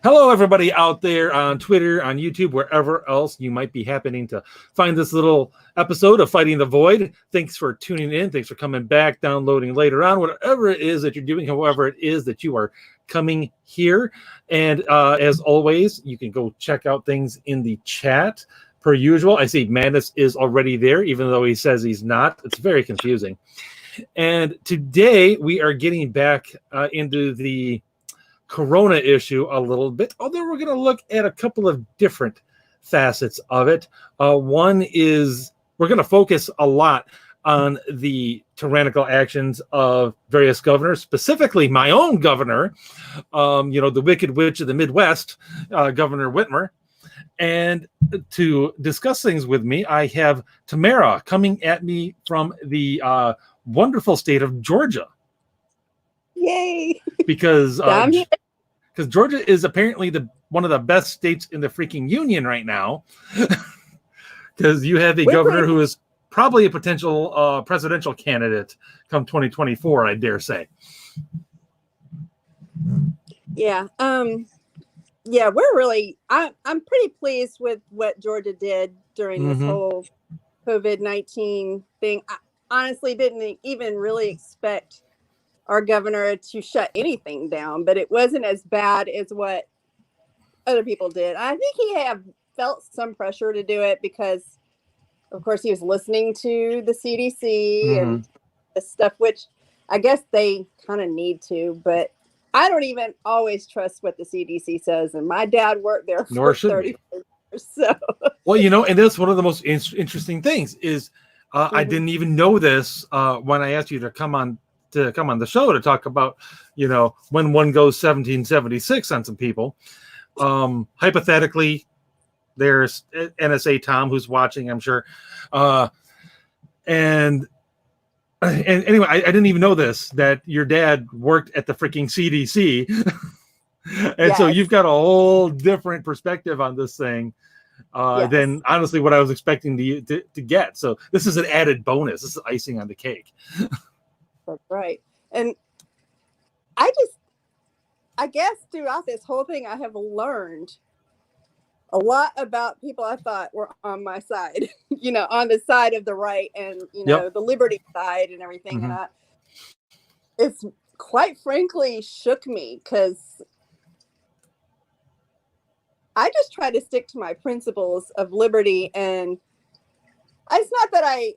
Hello, everybody out there on Twitter, on YouTube, wherever else you might be happening to find this little episode of Fighting the Void. Thanks for tuning in. Thanks for coming back, downloading later on, whatever it is that you're doing, however it is that you are coming here. And as always, you can go check out things in the chat. Per usual, I see Madness is already there, even though he says he's not. It's very confusing. And today we are getting back into the Corona issue a little bit, although we're going to look at a couple of different facets of it. One is we're going to focus a lot on the tyrannical actions of various governors, specifically my own governor, the Wicked Witch of the Midwest, Governor Whitmer. And to discuss things with me, I have Tamara coming at me from the wonderful state of Georgia. Yay! Because Georgia is apparently one of the best states in the freaking union right now. Because you have a governor who is probably a potential presidential candidate come 2024, I dare say. Yeah. We're really. I'm pretty pleased with what Georgia did during this whole COVID-19 thing. I honestly didn't even really expect our governor to shut anything down, but it wasn't as bad as what other people did. I think he felt some pressure to do it because, of course, he was listening to the CDC and the stuff, which I guess they kind of need to, but I don't even always trust what the CDC says. And my dad worked there for 30 years. So. Well, and that's one of the most interesting things is I didn't even know this when I asked you to come on the show to talk about, when one goes 1776 on some people. Hypothetically, there's NSA Tom who's watching, I'm sure. And anyway, I didn't even know that your dad worked at the freaking CDC. And so you've got a whole different perspective on this thing than honestly what I was expecting to get. So this is an added bonus. This is icing on the cake. That's right. And I guess throughout this whole thing, I have learned a lot about people I thought were on my side, on the side of the right and, the liberty side and everything. And it's quite frankly shook me because I just try to stick to my principles of liberty. And it's not that I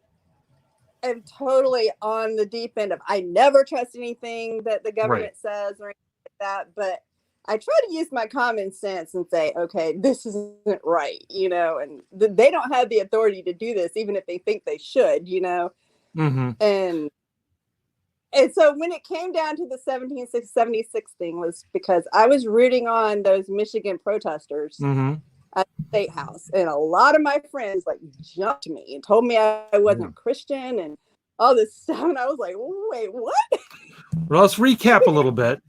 am totally on the deep end of I never trust anything that the government says or anything like that, but I try to use my common sense and say, okay, this isn't right, and they don't have the authority to do this, even if they think they should, and so when it came down to the 1776 thing was because I was rooting on those Michigan protesters at the State House, and a lot of my friends jumped me and told me I wasn't Christian and all this stuff, and I was like, wait, what? Well, let's recap a little bit.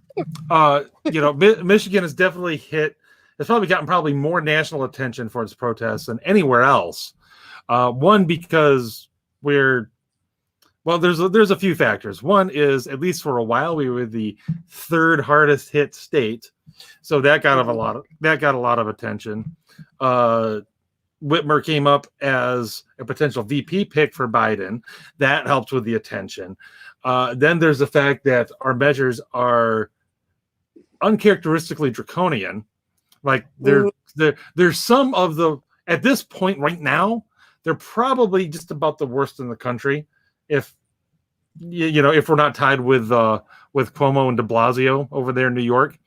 Michigan has definitely hit. It's probably gotten more national attention for its protests than anywhere else. One because there's a few factors. One is at least for a while we were the third hardest hit state, so that got a lot of attention. Whitmer came up as a potential VP pick for Biden. That helped with the attention. Then there's the fact that our measures are uncharacteristically draconian. There's some of the at this point right now they're probably just about the worst in the country. If we're not tied with Cuomo and De Blasio over there in New York,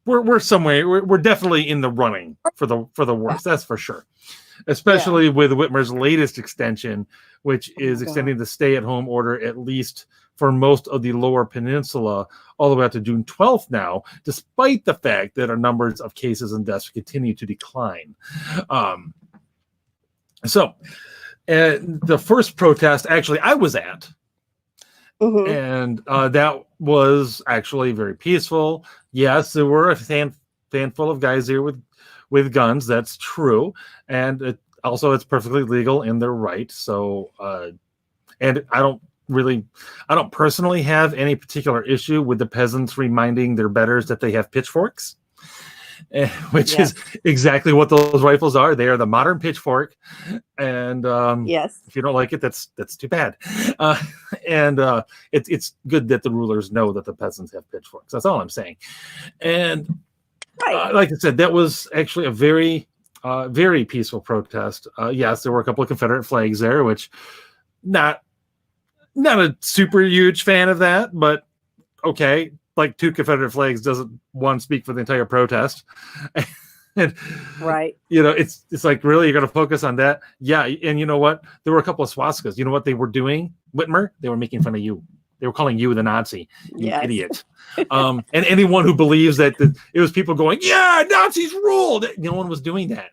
we're somewhere. We're definitely in the running for the worst. That's for sure. Especially with Whitmer's latest extension, which is extending the stay-at-home order at least for most of the lower peninsula all the way up to June 12th now, despite the fact that our numbers of cases and deaths continue to decline. So the first protest, actually, I was at. And that was actually very peaceful. Yes, there were a handful of guys here with guns. That's true. And it's perfectly legal in their right. So, and I don't personally have any particular issue with the peasants reminding their betters that they have pitchforks. which Yes. is exactly what those rifles are. They are the modern pitchfork, and Yes. if you don't like it, that's too bad. And it's good that the rulers know that the peasants have pitchforks. That's all I'm saying. And Right. like I said, that was actually a very very peaceful protest. Yes, there were a couple of Confederate flags there, which not a super huge fan of that, but okay, like 2 Confederate flags doesn't one speak for the entire protest. And Right. it's like, really, you're going to focus on that? Yeah. And you know what? There were a couple of swastikas. You know what they were doing, Whitmer? They were making fun of you. They were calling you the Nazi, you Yes. idiot. And anyone who believes that it was people going, yeah, Nazis ruled, no one was doing that.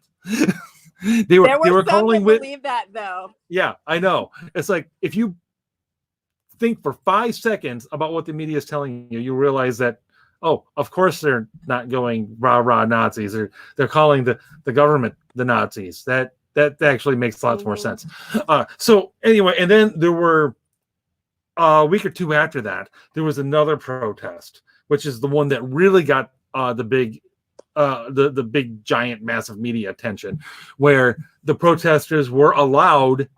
they were There were some calling that believe that, though. Yeah, I know. It's like, if you think for 5 seconds about what the media is telling you, you realize that, oh, of course they're not going rah rah Nazis, or they're calling the government the Nazis. That actually makes lots more sense. So anyway, and then there were a week or two after that, there was another protest, which is the one that really got the big giant massive media attention, where the protesters were allowed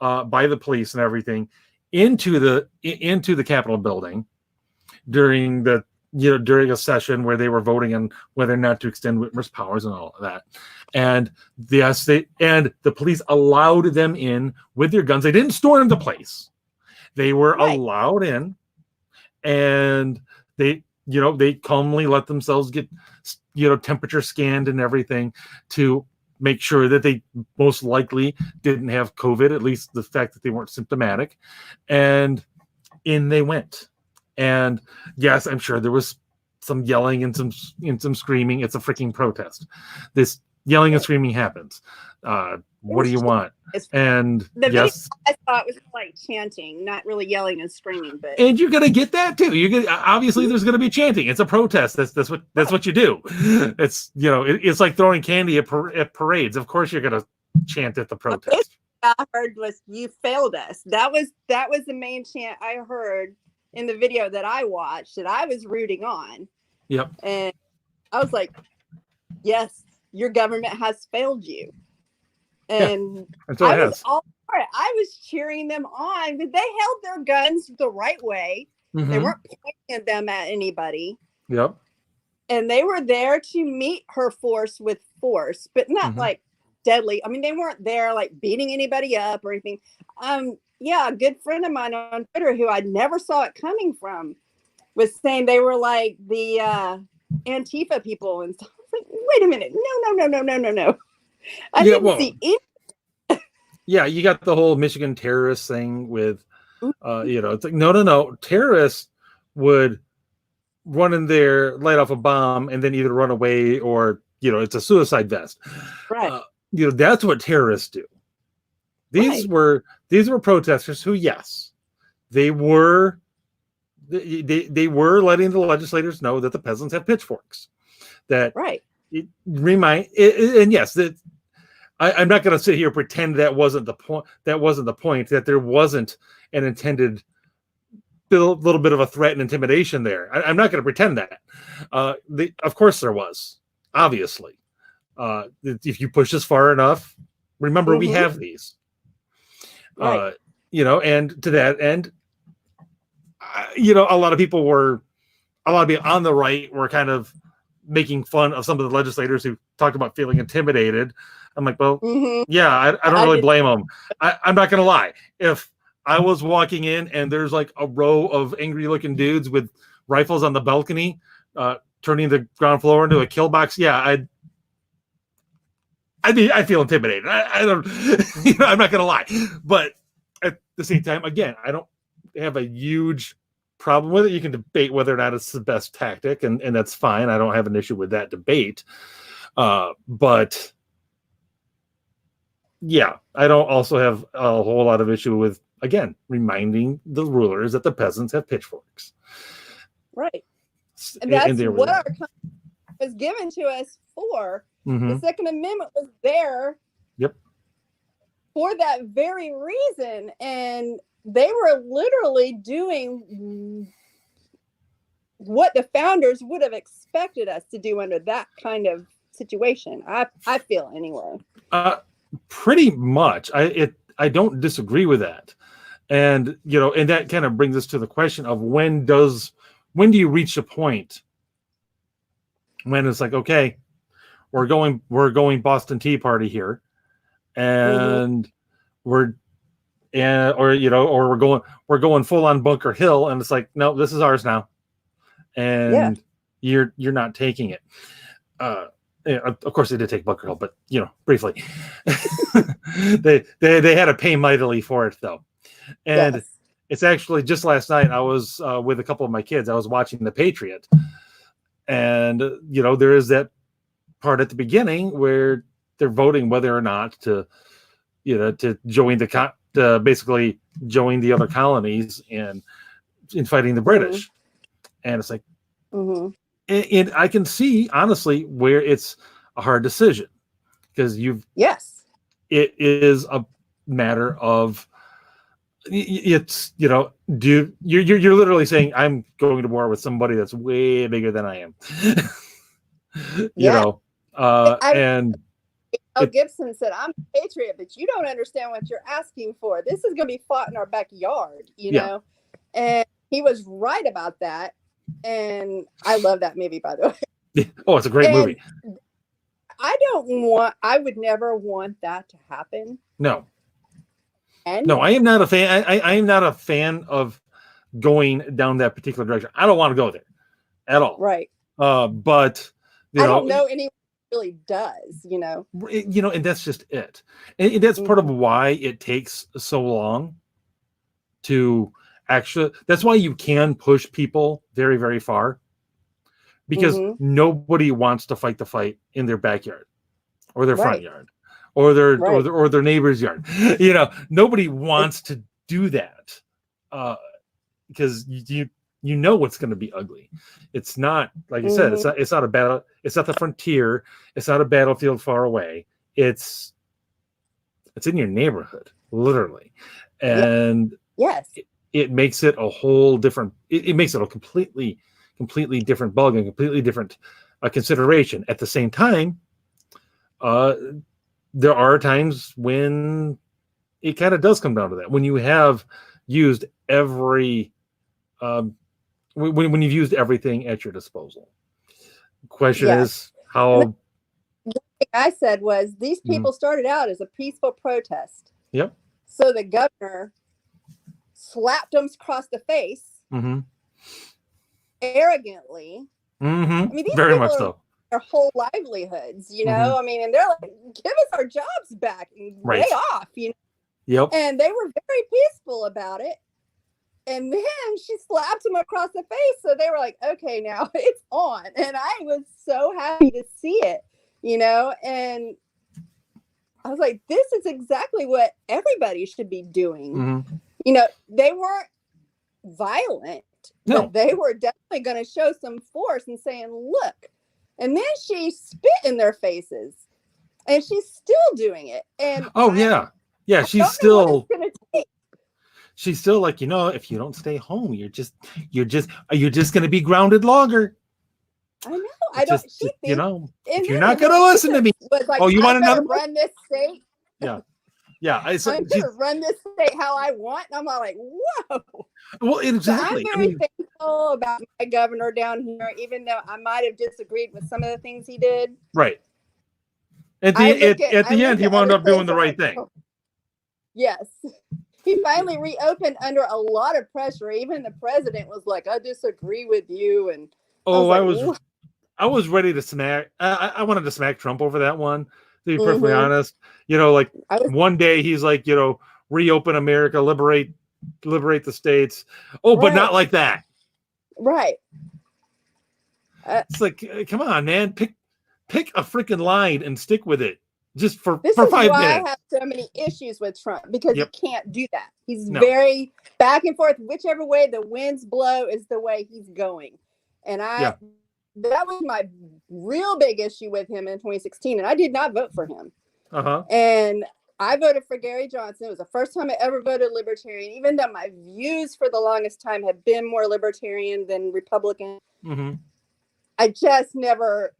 by the police and everything into the Capitol building during during a session where they were voting on whether or not to extend Whitmer's powers and all of that. And the police allowed them in with their guns. They didn't storm the place. They were allowed in, and they calmly let themselves get temperature scanned and everything to make sure that they most likely didn't have COVID, at least the fact that they weren't symptomatic. And in they went. And yes, I'm sure there was some yelling and some screaming. It's a freaking protest. This yelling and screaming happens. What do you want? And the yes, video I thought was like chanting, not really yelling and screaming, but and you're gonna get that too. Obviously there's gonna be chanting. It's a protest. That's what you do. It's it's like throwing candy at parades. Of course you're gonna chant at the protest. I heard was "You failed us." That was the main chant I heard in the video that I watched, that I was rooting on. Yep. And I was like, yes, your government has failed you. And I was all for it. I was cheering them on, but they held their guns the right way. Mm-hmm. They weren't pointing them at anybody. Yep. And they were there to meet her force with force, but not like deadly. I mean, they weren't there like beating anybody up or anything. Yeah, a good friend of mine on Twitter, who I never saw it coming from, was saying they were like the Antifa people, and so I was like, wait a minute, no. I didn't see any. Yeah, you got the whole Michigan terrorist thing with, it's like no, terrorists would run in there, light off a bomb, and then either run away or it's a suicide vest. Right. That's what terrorists do. These were protesters who, yes, they were letting the legislators know that the peasants have pitchforks. That and yes, that I'm not going to sit here and pretend that wasn't the point. That wasn't the point. That there wasn't an intended little bit of a threat and intimidation there. I'm not going to pretend that. Of course there was. Obviously, if you push this far enough, remember we have these. And to that end, a lot of people on the right were kind of making fun of some of the legislators who talked about feeling intimidated. I'm like, well, yeah, I don't really blame them. I'm not going to lie. If I was walking in and there's like a row of angry looking dudes with rifles on the balcony, turning the ground floor into a kill box, yeah, I feel intimidated. I don't, I'm not going to lie. But at the same time, again, I don't have a huge problem with it. You can debate whether or not it's the best tactic, and that's fine. I don't have an issue with that debate. But yeah, I don't also have a whole lot of issue with, again, reminding the rulers that the peasants have pitchforks. Right. And that's what our country was given to us for. The Second Amendment was there for that very reason. And they were literally doing what the founders would have expected us to do under that kind of situation. I feel anyway. Pretty much. I don't disagree with that. And, you know, and that kind of brings us to the question of when do you reach a point when it's like, okay, we're going Boston Tea Party here, and or we're going full on Bunker Hill, and it's like, no, this is ours now, and you're not taking it. Of course, they did take Bunker Hill, but you know, briefly, they had to pay mightily for it though. And it's actually just last night I was with a couple of my kids. I was watching The Patriot, and you know, there is that part at the beginning where they're voting whether or not to, you know, to join basically join the other colonies in fighting the British. And it's like, and I can see honestly where it's a hard decision, because it is a matter of, it's, you know, you're literally saying I'm going to war with somebody that's way bigger than I am. You know, and Gibson said, I'm a patriot, but you don't understand what you're asking for. This is going to be fought in our backyard, you know? And he was right about that. And I love that movie, by the way. Oh, it's a great movie. I would never want that to happen. No. No, I am not a fan. I am not a fan of going down that particular direction. I don't want to go there at all. Right. But I don't know anyone who really does, you know. You know, and that's just it. And that's part of why it takes so long to actually, that's why you can push people very, very far, because nobody wants to fight the fight in their backyard or their front yard or their neighbor's yard. You know, nobody wants to do that because you know what's going to be ugly. It's not, like you said, it's not a battle. It's not the frontier. It's not a battlefield far away. It's in your neighborhood, literally. And it makes it a whole different, it makes it a completely different bug and completely different consideration. At the same time, there are times when it kind of does come down to that. When you have used when you've used everything at your disposal. The question is how. The thing I said was, these people started out as a peaceful protest. Yep. So the governor slapped them across the face arrogantly. I mean, these very much so. Their whole livelihoods, you know. I mean, and they're like, give us our jobs back and lay off, you know. Yep. And they were very peaceful about it. And then she slapped him across the face. So they were like, okay, now it's on. And I was so happy to see it, you know. And I was like, this is exactly what everybody should be doing. You know, they weren't violent, but they were definitely going to show some force and saying, look. And then she spit in their faces. And she's still doing it. And she's still like, you know, if you don't stay home, you're just going to be grounded longer. I know. I don't. She thinks, you know, if you're not going to listen to me. Like, you want another run this state? Yeah. I'm going to run this state how I want. And I'm all like, whoa. Well, exactly. So I'm very thankful about my governor down here, even though I might have disagreed with some of the things he did. Right. At the end, he wound up doing the right thing. Yes. He finally reopened under a lot of pressure. Even the president was like, I disagree with you. And I was ready to smack. I wanted to smack Trump over that one, to be perfectly honest. You know, like one day he's like, you know, reopen America, liberate the states. But not like that. Right. It's like, come on, man, pick a freaking line and stick with it. Just for 5 minutes. This is why I have so many issues with Trump, because he can't do that. He's very back and forth. Whichever way the winds blow is the way he's going. And that was my real big issue with him in 2016. And I did not vote for him. And I voted for Gary Johnson. It was the first time I ever voted Libertarian, even though my views for the longest time have been more Libertarian than Republican. Mm-hmm. I just never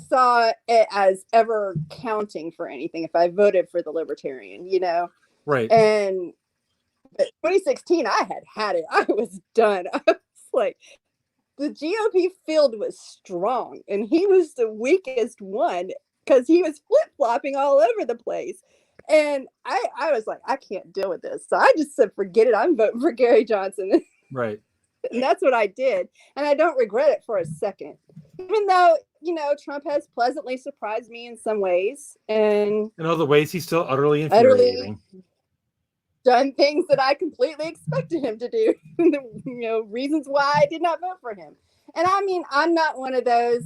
saw it as ever counting for anything if I voted for the Libertarian, you know? Right. And 2016, I had it. I was done. I was like, the GOP field was strong, and he was the weakest one because he was flip-flopping all over the place. And I was like, I can't deal with this. So I just said, forget it. I'm voting for Gary Johnson. Right. And that's what I did. And I don't regret it for a second. Even though, you know, Trump has pleasantly surprised me in some ways. And in other ways, he's still utterly infuriating. Done things that I completely expected him to do. You know, reasons why I did not vote for him. And I mean, I'm not one of those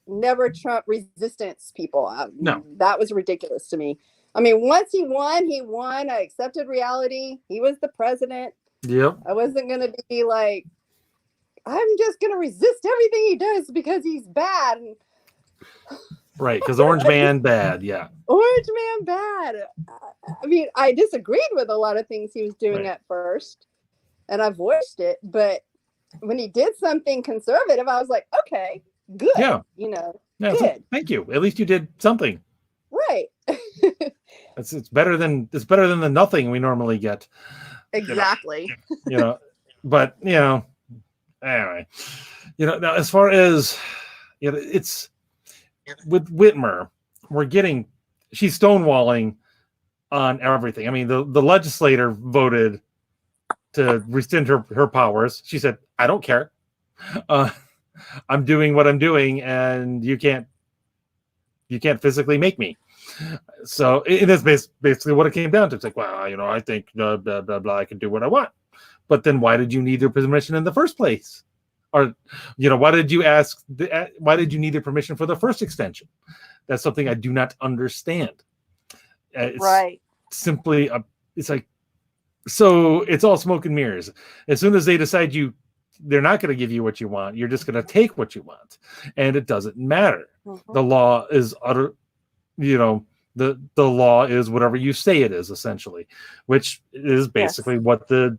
never Trump resistance people. No. That was ridiculous to me. I mean, once he won. I accepted reality. He was the president. Yep. I wasn't going to be like, I'm just going to resist everything he does because he's bad. Right, because Orange Man bad, yeah. Orange Man bad. I mean, I disagreed with a lot of things he was doing at first, and I voiced it. But when he did something conservative, I was like, okay, good. Yeah. You know, yeah, good. Thank you. At least you did something. Right. It's better than the nothing we normally get. Exactly. You know, but you know, anyway, you know, now as far as you know, it's with Whitmer, she's stonewalling on everything. I mean, the legislator voted to rescind her powers. She said, I don't care. I'm doing what I'm doing, and you can't physically make me. So that's basically what it came down to. It's like, well, you know, I think blah, blah, blah, blah, I can do what I want. But then why did you need their permission in the first place? Or, you know, why did you need their permission for the first extension? That's something I do not understand. It's right. Simply, it's like, so it's all smoke and mirrors. As soon as they decide they're not going to give you what you want, you're just going to take what you want. And it doesn't matter. Mm-hmm. The law is you know, the law is whatever you say it is, essentially, which is basically what the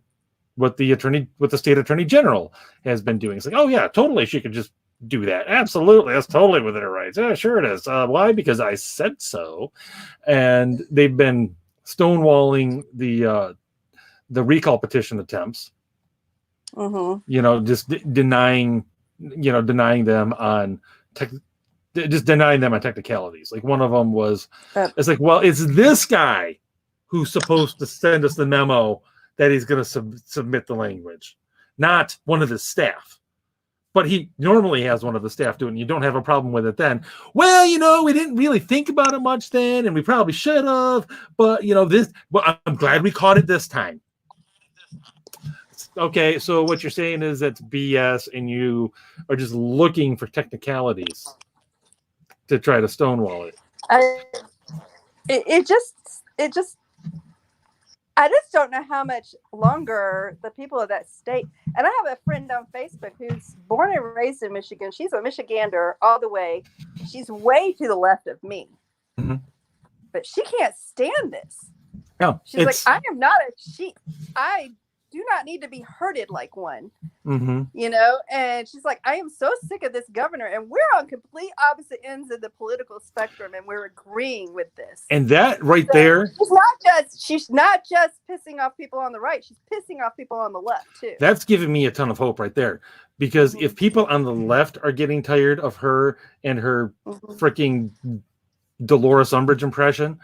state attorney general has been doing. It's like, oh yeah, totally, she could just do that. Absolutely, that's totally within her rights. Yeah, sure it is. Why? Because I said so. And they've been stonewalling the recall petition attempts. Mm-hmm. You know, just denying them on technicalities. Like one of them was, it's like, well, it's this guy who's supposed to send us the memo that he's going to submit the language, not one of his staff. But he normally has one of the staff do it, and you don't have a problem with it then. Well, you know, we didn't really think about it much then, and we probably should have. But, you know, I'm glad we caught it this time. Okay, so what you're saying is that's BS, and you are just looking for technicalities to try to stonewall it. I just don't know how much longer the people of that state, and I have a friend on Facebook who's born and raised in Michigan. She's a Michigander all the way. She's way to the left of me. Mm-hmm. But she can't stand this. No, she's like, I am not a sheep. I do not need to be herded like one. Mm-hmm. You know, and she's like, I am so sick of this governor, and we're on complete opposite ends of the political spectrum, and we're agreeing with this. And that right there, she's not just pissing off people on the right, she's pissing off people on the left too. That's giving me a ton of hope right there, because if people on the left are getting tired of her and her freaking Dolores Umbridge impression,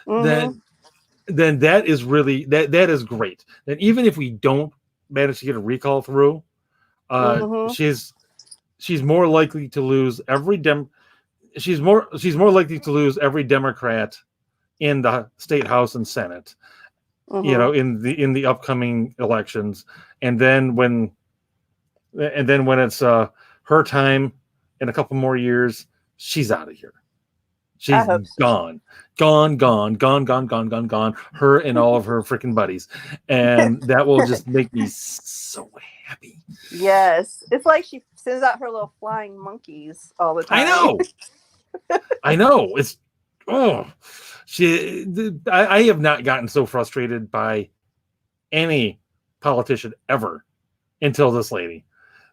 then that is really that is great. Then even if we don't manage to get a recall through, she's more likely to lose every she's more likely to lose every Democrat in the state house and Senate, you know, in the upcoming elections. And then when it's her time in a couple more years, she's out of here. She's gone. Her and all of her freaking buddies. And that will just make me so happy. Yes. It's like she sends out her little flying monkeys all the time. I know. It's oh, I have not gotten so frustrated by any politician ever until this lady.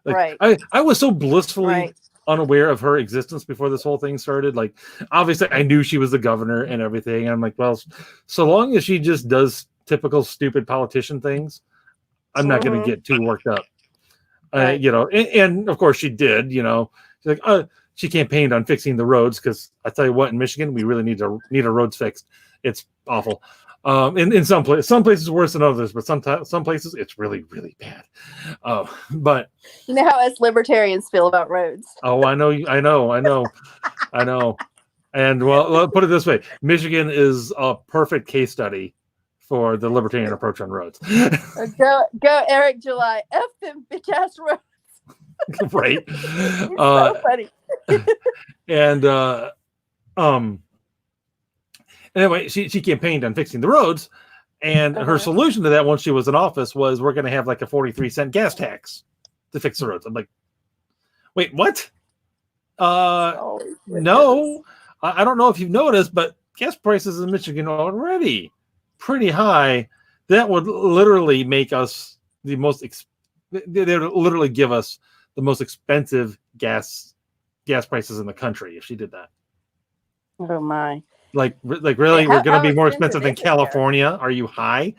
Like, Right. I was so blissfully Right. unaware of her existence before this whole thing started. Like, obviously, I knew she was the governor and everything. And I'm like, well, so long as she just does typical stupid politician things, I'm not going to get too worked up. Right. You know, and of course she did. You know, she's like, she campaigned on fixing the roads because I tell you what, in Michigan, we really need our roads fixed. It's awful. In some places worse than others, but some places it's really, really bad. But You know how us libertarians feel about roads. oh, I know. And well, put it this way: Michigan is a perfect case study for the libertarian approach on roads. Go, Eric July. F them bitch ass roads. Right. It's so funny. And anyway, she campaigned on fixing the roads, and her solution to that once she was in office was we're going to have like a 43-cent gas tax to fix the roads. I'm like, wait, what? No, I don't know if you've noticed, but gas prices in Michigan are already pretty high. That would literally make us the most. They would literally give us the most expensive gas prices in the country if she did that. Oh my! Like really, we're going to be more expensive than California. Are you high?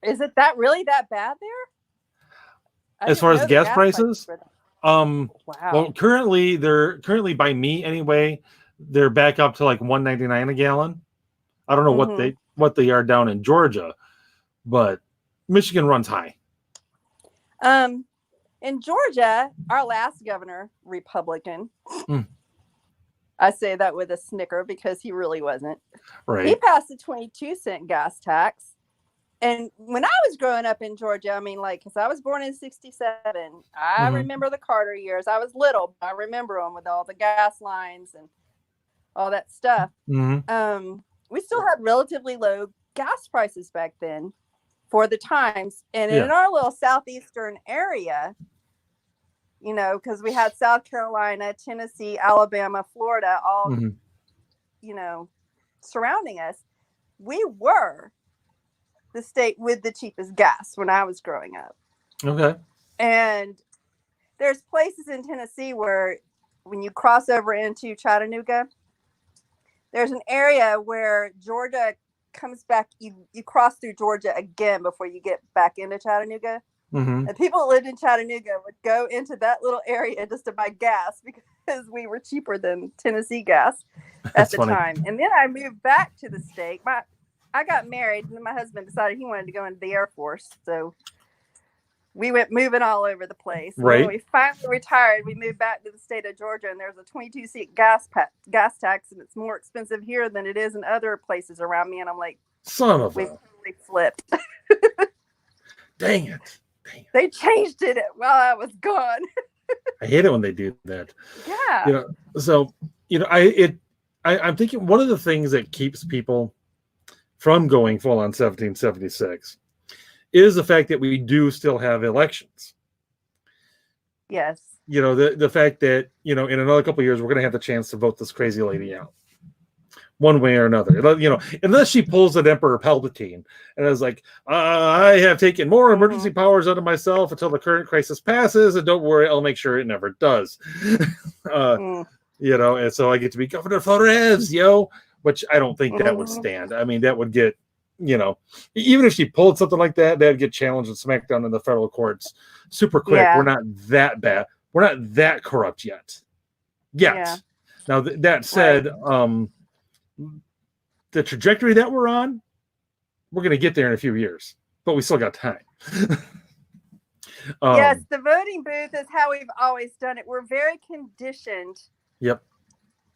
Is it that really that bad there? As far as gas prices? Wow. Well, currently by me anyway, they're back up to like $1.99 a gallon. I don't know what they are down in Georgia, but Michigan runs high. In Georgia, our last governor, Republican. I say that with a snicker because he really wasn't. Right. He passed a 22-cent gas tax. And when I was growing up in Georgia, I mean, like, because I was born in 1967, I remember the Carter years. I was little, but I remember them with all the gas lines and all that stuff. We still had relatively low gas prices back then for the times. And in our little southeastern area, you know, because we had South Carolina, Tennessee, Alabama, Florida, all, you know, surrounding us, we were the state with the cheapest gas when I was growing up. Okay. And there's places in Tennessee where when you cross over into Chattanooga, there's an area where Georgia comes back. You cross through Georgia again before you get back into Chattanooga. And people that lived in Chattanooga would go into that little area just to buy gas because we were cheaper than Tennessee gas at the time. And then I moved back to the state. I got married, and then my husband decided he wanted to go into the Air Force. So we went moving all over the place. Right. And when we finally retired, we moved back to the state of Georgia, and there's a 22-cent gas tax, and it's more expensive here than it is in other places around me. And I'm like, son of a... We totally flipped. Dang it. They changed it while I was gone. I hate it when they do that. Yeah. You know, so, you know, I'm thinking one of the things that keeps people from going full on 1776 is the fact that we do still have elections. Yes. You know, the fact that, you know, in another couple of years, we're going to have the chance to vote this crazy lady out one way or another. You know, unless she pulls an Emperor Palpatine and is like, I have taken more emergency powers out of myself until the current crisis passes, and don't worry, I'll make sure it never does. You know, and so I get to be Governor Flores, which I don't think that would stand. I mean, that would get, you know, even if she pulled something like that, that'd get challenged and smacked down in the federal courts super quick. Yeah. We're not that bad. We're not that corrupt yet. Yeah. Now, that said, the trajectory that we're on, we're going to get there in a few years, but we still got time. Yes, the voting booth is how we've always done it. We're very conditioned. Yep.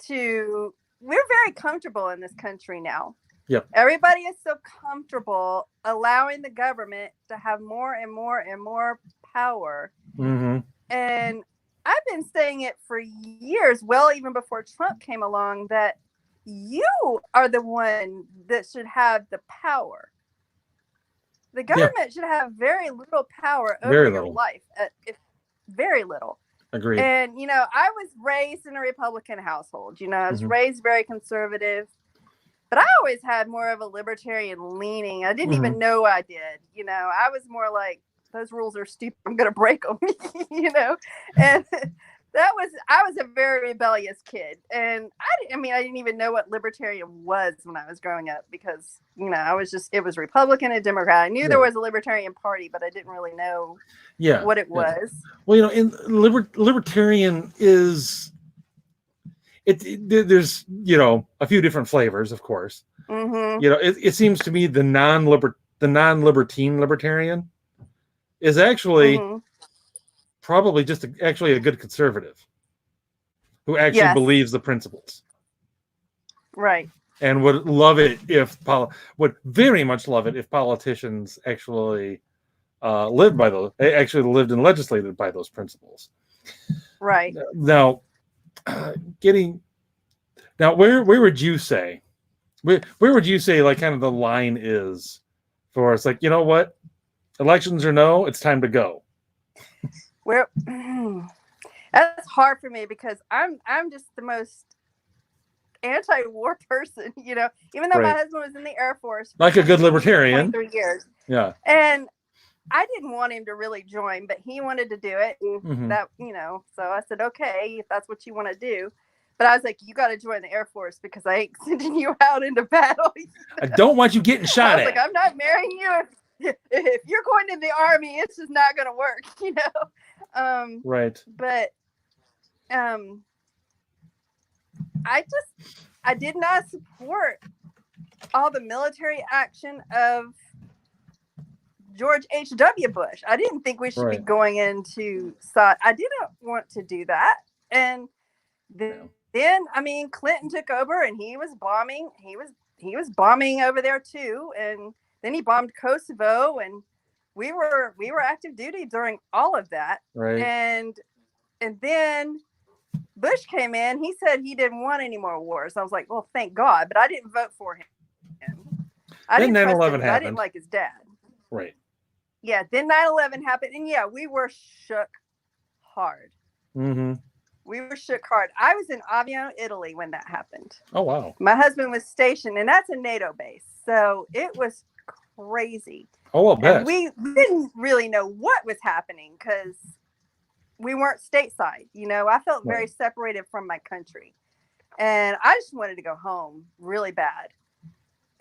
We're very comfortable in this country now. Yep. Everybody is so comfortable allowing the government to have more and more and more power. And I've been saying it for years, well, even before Trump came along, that you are the one that should have the power. The government should have very little power over your life. Very little. Agreed. And, you know, I was raised in a Republican household. You know, I was raised very conservative. But I always had more of a libertarian leaning. I didn't even know I did. I was more like, those rules are stupid. I'm going to break them, and I was a very rebellious kid. And I didn't even know what libertarian was when I was growing up because, it was Republican and Democrat. I knew there was a libertarian party, but I didn't really know what it was. Well, in libertarian is there's, a few different flavors, of course. It seems to me the non-libertine libertarian is actually probably just actually a good conservative who actually believes the principles. Right. And would very much love it if politicians actually lived and legislated by those principles. Right. Now, where would you say, where would you say like kind of the line is for us? Like, you know what? Elections or no, it's time to go. That's hard for me because I'm just the most anti-war person, even though my husband was in the Air Force like a good libertarian 23 years. Yeah. And I didn't want him to really join, but he wanted to do it, and that, so I said, okay, if that's what you want to do. But I was like, you got to join the Air Force because I ain't sending you out into battle. I don't want you getting shot at. Like, I'm not marrying you if you're going in the Army. It's just not going to work, Right. But I did not support all the military action of George H.W. Bush. I didn't think we should be going into I didn't want to do that. And then Clinton took over and he was bombing. He was bombing over there too. And then he bombed Kosovo, and we were active duty during all of that. Right. And then Bush came in. He said he didn't want any more wars. I was like, well, thank God, but I didn't vote for him. Then 9/11 happened. I didn't like his dad. Right. Yeah. Then 9/11 happened, and we were shook hard. Mm-hmm. We were shook hard. I was in Aviano, Italy when that happened. Oh, wow. My husband was stationed, and that's a NATO base. So it was crazy. Oh, I'll bet. And we didn't really know what was happening because we weren't stateside. I felt very separated from my country. And I just wanted to go home really bad.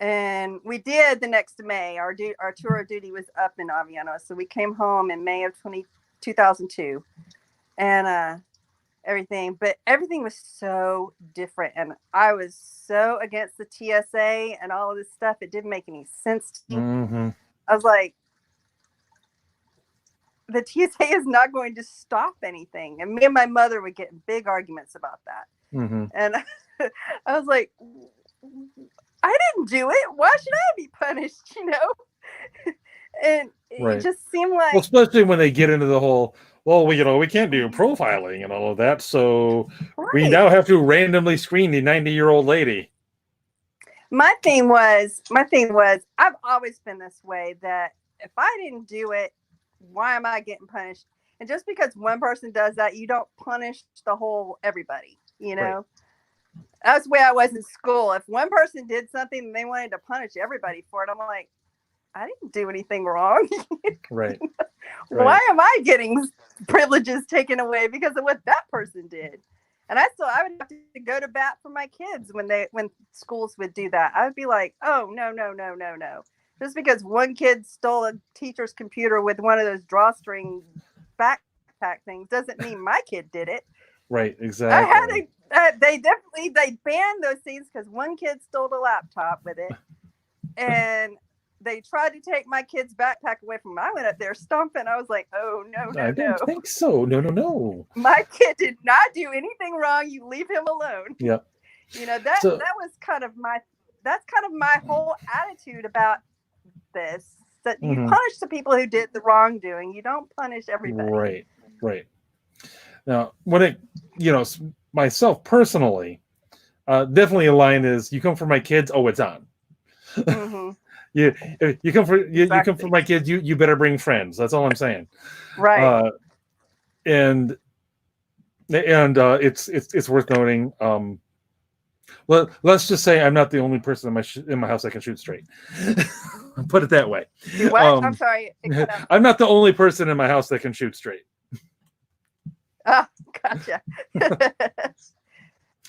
And we did the next May. Our tour of duty was up in Aviano. So we came home in May of 2002. And everything was so different. And I was so against the TSA and all of this stuff. It didn't make any sense to me. Mm-hmm. I was like, the TSA is not going to stop anything. And me and my mother would get in big arguments about that. Mm-hmm. And I was like, I didn't do it. Why should I be punished, And it just seemed like... Well, especially when they get into the whole, we can't do profiling and all of that, so we now have to randomly screen the 90-year-old lady. My thing was, I've always been this way, that if I didn't do it, why am I getting punished? And just because one person does that, you don't punish the whole everybody, Right. That's the way I was in school. If one person did something and they wanted to punish everybody for it, I'm like, I didn't do anything wrong. Right. Why am I getting privileges taken away because of what that person did? And I would have to go to bat for my kids when schools would do that. I would be like, oh, no. Just because one kid stole a teacher's computer with one of those drawstring backpack things doesn't mean my kid did it. Right, exactly. They banned those things because one kid stole the laptop with it. And they tried to take my kid's backpack away from me. I went up there stomping. I was like, oh, no. I don't think so. No. My kid did not do anything wrong. You leave him alone. Yep. That was kind of my whole attitude about this. That you punish the people who did the wrongdoing. You don't punish everybody. Right. Now, when myself personally, definitely a line is, you come for my kids, oh, it's on. Mm-hmm. You come for my kids, you better bring friends. That's all I'm saying. Right. And it's worth noting, Well, let's just say I'm not the only person in my house that can shoot straight. Put it that way. You what? I'm sorry. I'm not the only person in my house that can shoot straight. Oh, gotcha.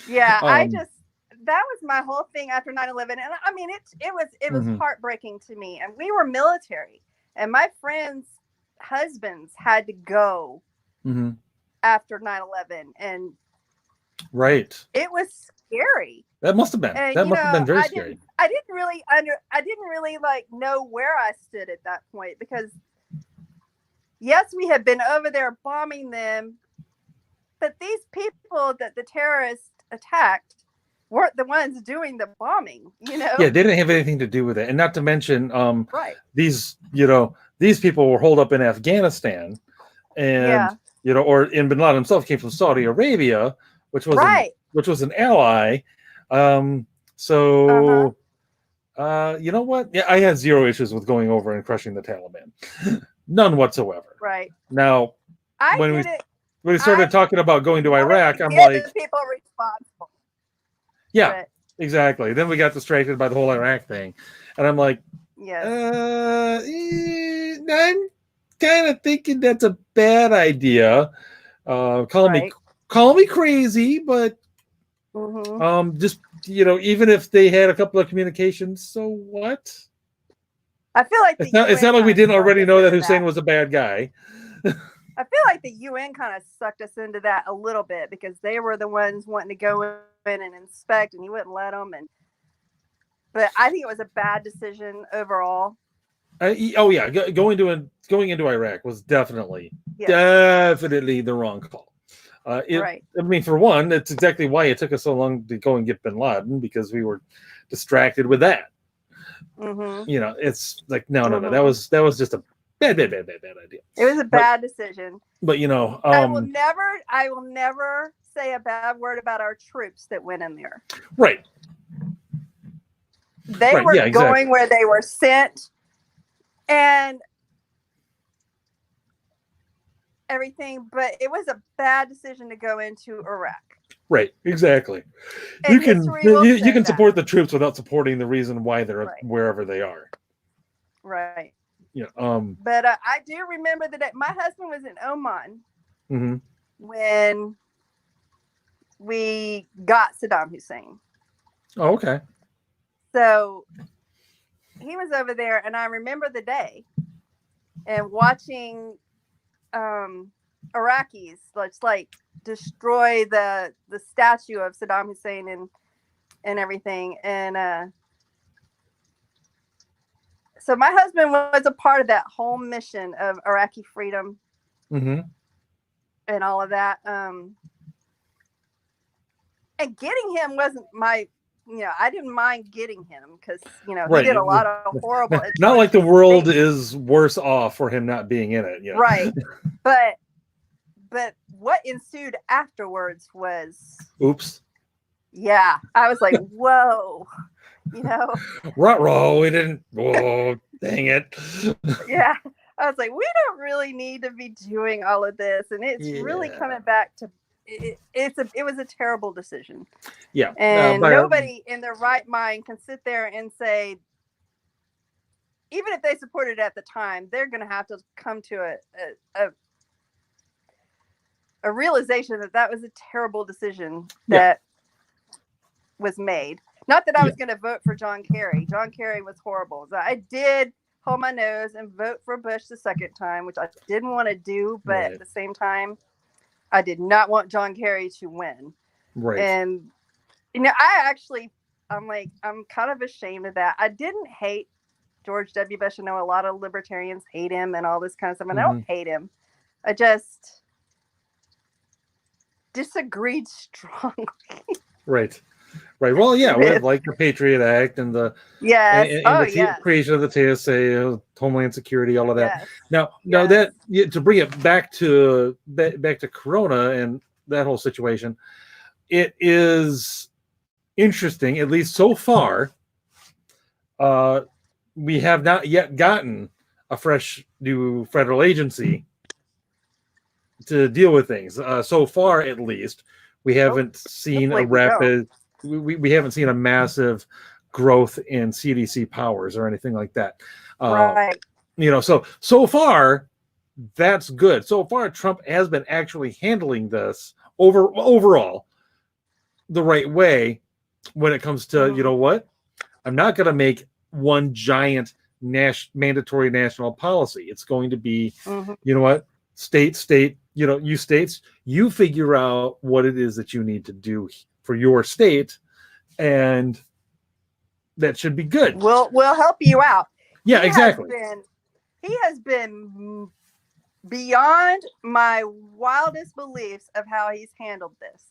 Yeah, that was my whole thing after 9/11, and I mean it was heartbreaking to me. And we were military, and my friends' husbands had to go after 9/11, and right, it was scary. That must have been. That must have been very scary. I didn't really like know where I stood at that point, because yes, we had been over there bombing them, but these people that the terrorists attacked weren't the ones doing the bombing, Yeah, they didn't have anything to do with it. And not to mention, right. these people were holed up in Afghanistan, and or in Bin Laden himself came from Saudi Arabia, which was an ally. You know what? Yeah, I had zero issues with going over and crushing the Taliban. None whatsoever. Right. Now, when we started talking about going to Iraq, I'm like, people responsible. Yeah, exactly. Then we got distracted by the whole Iraq thing, and I'm like, I'm kind of thinking that's a bad idea. Call me crazy, but just even if they had a couple of communications, so what? I feel like it's not like we didn't already know that Hussein was a bad guy. I feel like the UN kind of sucked us into that a little bit, because they were the ones wanting to go in and inspect, and you wouldn't let them. But I think it was a bad decision overall. Going into Iraq was definitely the wrong call. I mean, for one, that's exactly why it took us so long to go and get Bin Laden, because we were distracted with that. It's like no, that was just a bad idea. It was a bad decision. But I will never say a bad word about our troops that went in there. Right. They were going where they were sent, and everything, but it was a bad decision to go into Iraq. Right, exactly. And you can support the troops without supporting the reason why they're wherever they are. Right. Yeah. But I do remember that my husband was in Oman when we got Saddam Hussein. Oh, okay. So he was over there, and I remember the day and watching Iraqis like destroy the statue of Saddam Hussein and everything. And so my husband was a part of that whole mission of Iraqi freedom and all of that. And getting him wasn't my, I didn't mind getting him, because, he did a lot of horrible. Not like the world is worse off for him not being in it. Right. But what ensued afterwards was. Oops. Yeah. I was like, whoa. Ruh-roh, we didn't. Whoa, dang it. Yeah. I was like, we don't really need to be doing all of this. And it's really coming back to it was a terrible decision. Yeah. And nobody in their right mind can sit there and say, even if they supported it at the time, they're going to have to come to a realization that was a terrible decision that was made. Not that I was going to vote for John Kerry. John Kerry was horrible. So I did hold my nose and vote for Bush the second time, which I didn't want to do, but at the same time, I did not want John Kerry to win. Right. And I'm kind of ashamed of that. I didn't hate George W. Bush. I know a lot of libertarians hate him and all this kind of stuff, and I don't hate him. I just disagreed strongly. Right. Well, yeah, with like the Patriot Act and the creation of the TSA, Homeland Security, all of that. Yes. Now that to bring it back to Corona and that whole situation, it is interesting, at least so far. We have not yet gotten a fresh new federal agency to deal with things. So far, at least, we haven't seen a rapid. we haven't seen a massive growth in CDC powers or anything like that. Right. So far, that's good. So far, Trump has been actually handling this overall the right way when it comes to, you know what? I'm not going to make one giant mandatory national policy. It's going to be, you know what? State, you states, you figure out what it is that you need to do for your state, and that should be good. We'll help you out. Yeah, exactly. He has been beyond my wildest beliefs of how he's handled this.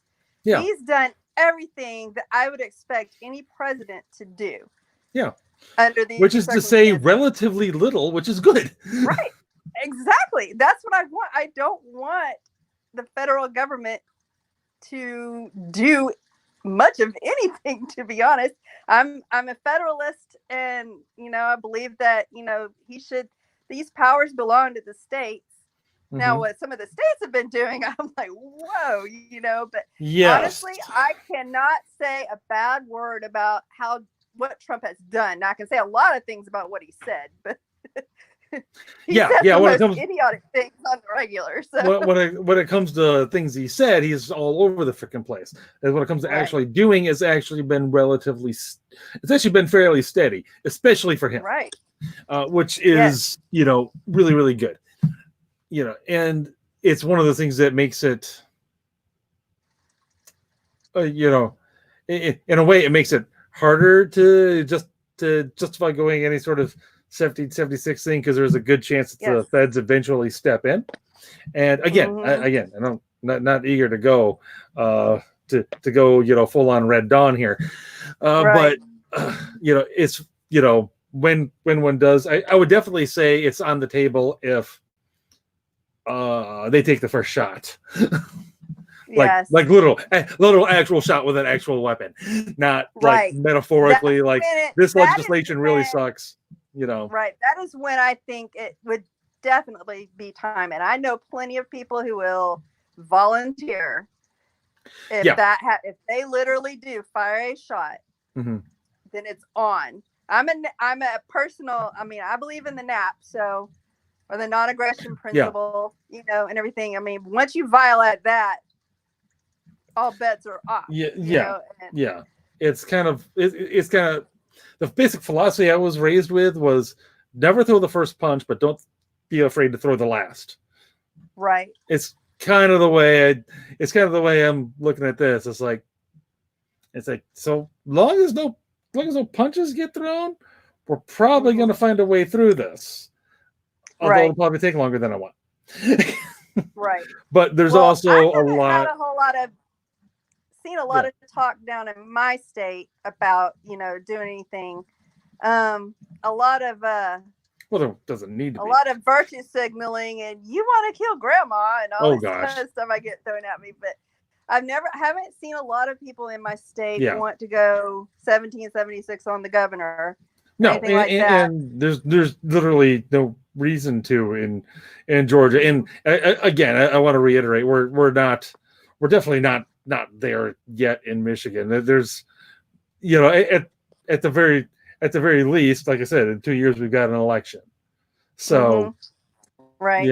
Yeah. He's done everything that I would expect any president to do. Yeah. Under these which is to say relatively little, which is good. Right. Exactly. That's what I want. I don't want the federal government to do much of anything, to be honest. I'm a federalist, and I believe that these powers belong to the states. Now, what some of the states have been doing, I'm like, whoa, but yes. Honestly, I cannot say a bad word about what Trump has done. Now, I can say a lot of things about what he said, but he said the most idiotic things on the regular. So when it comes to things he said, he's all over the freaking place. And when it comes to actually doing, it's actually been fairly steady, especially for him. Right. Which is, really, really good. And it's one of the things that makes it, in a way, it makes it harder to justify going any sort of 1776 thing, because there's a good chance that the feds eventually step in. And again, I'm not eager to go to go full on Red Dawn here, but it's when one does, I would definitely say it's on the table if they take the first shot. like literal actual shot with an actual weapon, not like metaphorically. This legislation really sucks. Right. That is when I think it would definitely be time, and I know plenty of people who will volunteer if they literally do fire a shot, then it's on. I'm a personal. I mean, I believe in the NAP, or the non-aggression principle, and everything. I mean, once you violate that, all bets are off. It's kind of the basic philosophy I was raised with was never throw the first punch, but don't be afraid to throw the last. Right. It's kind of the way I'm looking at this. It's like so long as no punches get thrown, we're probably going to find a way through this. Although it'll probably take longer than I want. Right. But there's also seen a lot of talk down in my state about, doing anything. A lot of there doesn't need to be. A lot of virtue signaling and you want to kill grandma and all this kind of stuff I get thrown at me. But haven't seen a lot of people in my state want to go 1776 on the governor. No, and there's literally no reason to in Georgia. And again, I want to reiterate, we're definitely not there yet in Michigan. There's, at the very least, like I said, in 2 years we've got an election. So, right,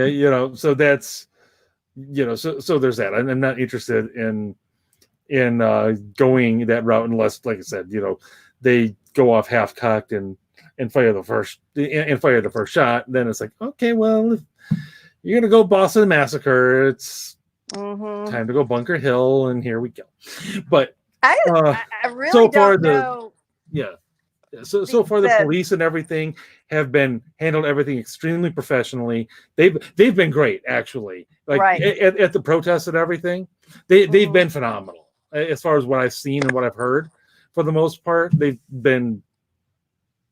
so that's, so there's that. I'm not interested in going that route unless, like I said, they go off half cocked and fire the first shot. Then it's like, okay, well, if you're gonna go Boston Massacre, it's time to go Bunker Hill, and here we go. But I really don't know. So far the police and everything have been handled everything extremely professionally. They've been great, actually. At the protests and everything, they've been phenomenal as far as what I've seen and what I've heard. For the most part, they've been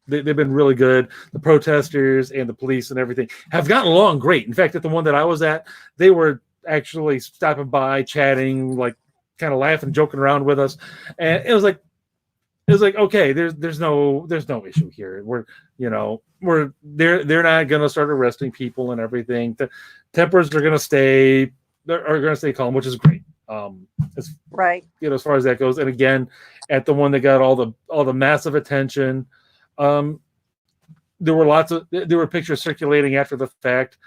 really good. The protesters and the police and everything have gotten along great. In fact, at the one that I was at, they were actually stopping by, chatting, like kind of laughing, joking around with us, and it was like okay, there's no issue here. They're not going to start arresting people and everything. The tempers are going to stay calm, which is great. As, right. As far as that goes. And again, at the one that got all the massive attention, there were pictures circulating after the fact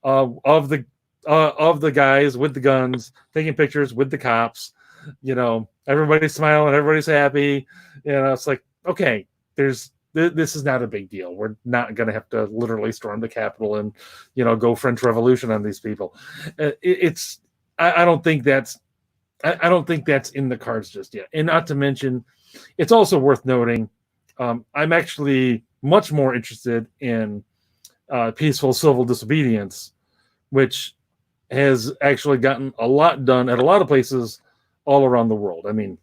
of the guys with the guns taking pictures with the cops. Everybody's smiling, everybody's happy. It's like, okay, this is not a big deal. We're not going to have to literally storm the Capitol and, go French Revolution on these people. I don't think that's in the cards just yet. And not to mention, it's also worth noting, I'm actually much more interested in peaceful civil disobedience, which has actually gotten a lot done at a lot of places all around the world. I mean,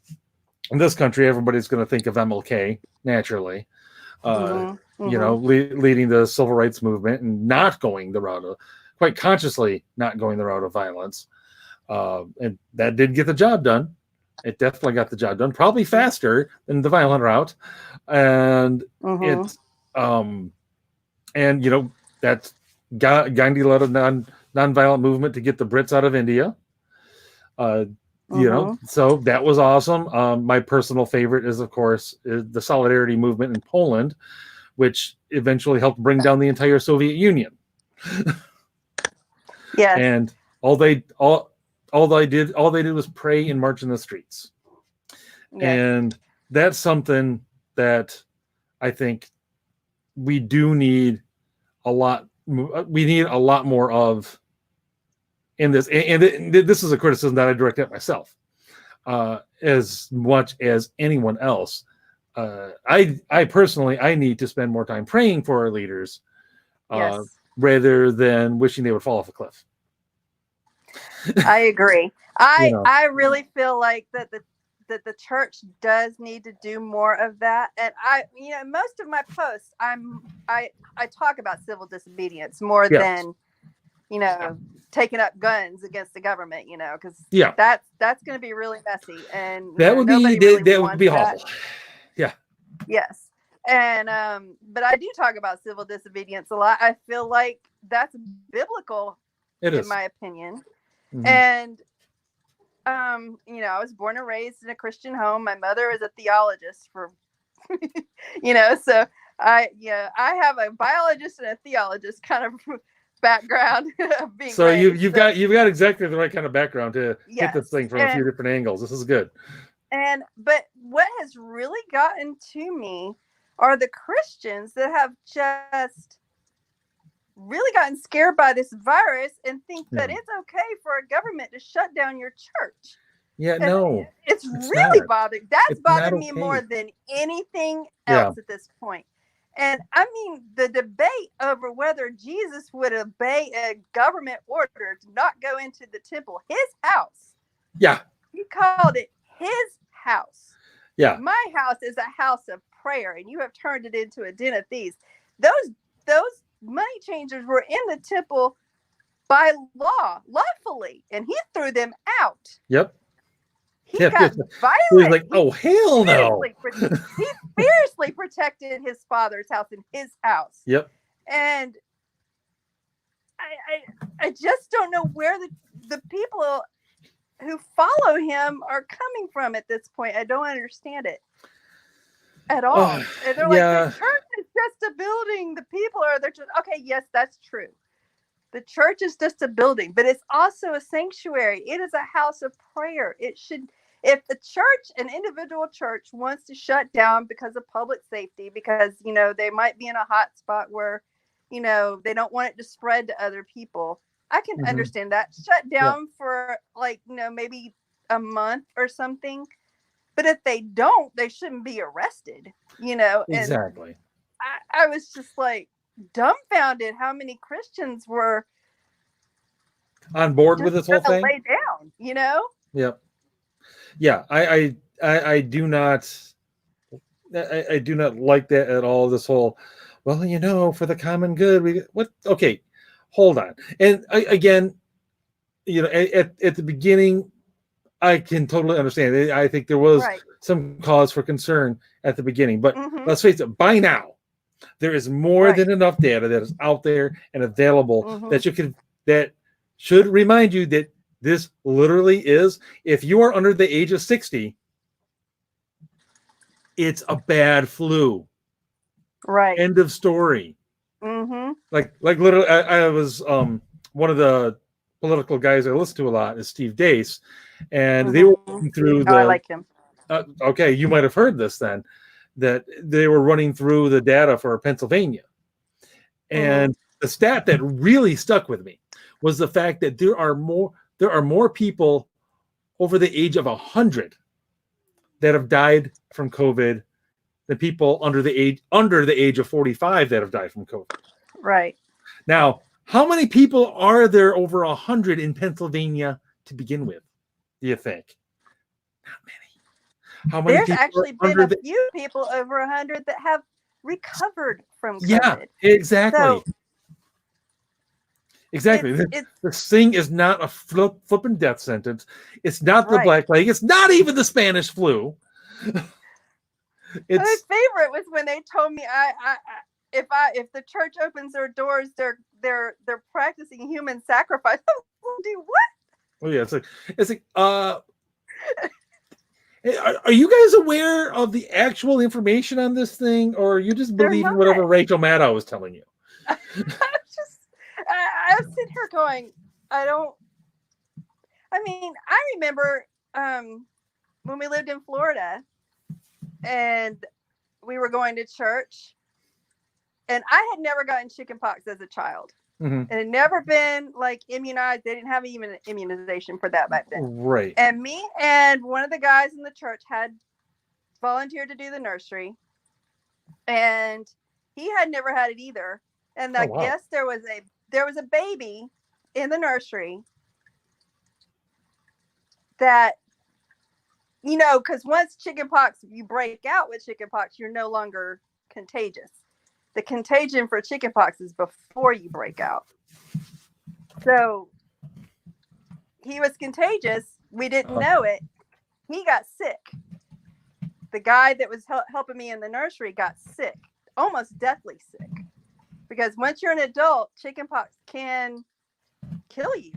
in this country, everybody's going to think of MLK naturally. Leading the civil rights movement and not going the route of, quite consciously not going the route of violence. And that did get the job done. It definitely got the job done, probably faster than the violent route. And that's Gandhi led a nonviolent movement to get the Brits out of India. So that was awesome. My personal favorite is, of course, the Solidarity movement in Poland, which eventually helped bring down the entire Soviet Union. Yeah. And all they did was pray and march in the streets. Yes. And that's something that I think we do need a lot. We need a lot more of in this. And this is a criticism that I direct at myself, as much as anyone else. I personally need to spend more time praying for our leaders, rather than wishing they would fall off a cliff. I agree. I really feel like that the church does need to do more of that. And most of my posts, I talk about civil disobedience more than, taking up guns against the government, because that's going to be really messy. And that would be awful. Yeah. Yes. And, but I do talk about civil disobedience a lot. I feel like that's biblical in my opinion. Mm-hmm. And, I was born and raised in a Christian home. My mother is a theologist for, so I have a biologist and a theologist kind of background of being so raised. You've got exactly the right kind of background to hit this thing from a few different angles. This is good. But what has really gotten to me are the Christians that have just really gotten scared by this virus and think that it's okay for a government to shut down your church. Yeah, no. It's really bothering. That's bothered me more than anything else at this point. And I mean, the debate over whether Jesus would obey a government order to not go into the temple, his house. Yeah. He called it his house. Yeah. My house is a house of prayer, and you have turned it into a den of thieves. Those money changers were in the temple by lawfully, and he threw them out. Yep. He got violent. He was like, "Oh hell no!" He fiercely protected his father's house and his house. Yep. And I just don't know where the people who follow him are coming from at this point. I don't understand it at all. And they're like, the church is just a building. The people are there. Okay, yes, that's true. The church is just a building, but it's also a sanctuary. It is a house of prayer. It should, if the church, an individual church, wants to shut down because of public safety, because, they might be in a hot spot where, they don't want it to spread to other people. I can understand that. Shut down for maybe a month or something. But if they don't, they shouldn't be arrested, Exactly. And I was just like dumbfounded how many Christians were on board with this whole thing. Lay down, Yep. Yeah, I do not like that at all. This whole, for the common good. Okay, hold on. And again, at the beginning, I can totally understand. I think there was some cause for concern at the beginning, but let's face it, by now, there is more than enough data that is out there and available that should remind you that This literally is, if you are under the age of 60, it's a bad flu. Right. End of story. Mm-hmm. Like literally, I was one of the political guys I listen to a lot is Steve Deace, and they were running through I like him. Okay, you might have heard this then, that they were running through the data for Pennsylvania, and the stat that really stuck with me was the fact that there are more people over the age of 100 that have died from COVID than people under the age of 45 that have died from COVID. Right. Now, how many people are there over 100 in Pennsylvania to begin with, do you think? Not many. How many? There's actually been a few people over 100 that have recovered from COVID. Yeah, exactly. So exactly. This thing is not a flipping death sentence. It's not the Black Plague. It's not even the Spanish flu. My favorite was when they told me if the church opens their doors, they're practicing human sacrifice. Do what? Oh yeah, it's like are you guys aware of the actual information on this thing, or are you just believing whatever Rachel Maddow was telling you? I'm sitting here going, I remember when we lived in Florida and we were going to church, and I had never gotten chickenpox as a child. And it had never been like immunized. They didn't have even an immunization for that back then. Right. And me and one of the guys in the church had volunteered to do the nursery, and he had never had it either. And I guess there was a baby in the nursery that, because once chickenpox, you break out with chickenpox, you're no longer contagious. The contagion for chickenpox is before you break out. So he was contagious. We didn't know it. He got sick. The guy that was helping me in the nursery got sick, almost deathly sick. Because once you're an adult, chickenpox can kill you.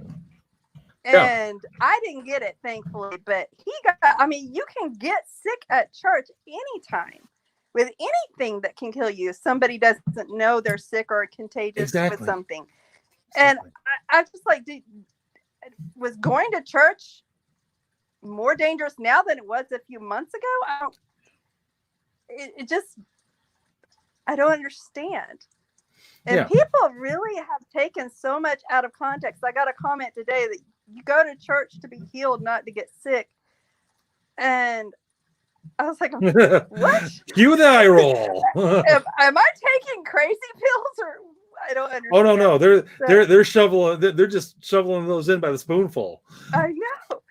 And I didn't get it, thankfully. But you can get sick at church anytime with anything that can kill you. Somebody doesn't know they're sick or contagious with something. And I just was going to church more dangerous now than it was a few months ago? I don't understand. And people really have taken so much out of context. I got a comment today that you go to church to be healed, not to get sick. And I was like, what? Cue the eye roll. Am I taking crazy pills, or I don't understand? Oh no, they're shoveling. They're just shoveling those in by the spoonful. I know.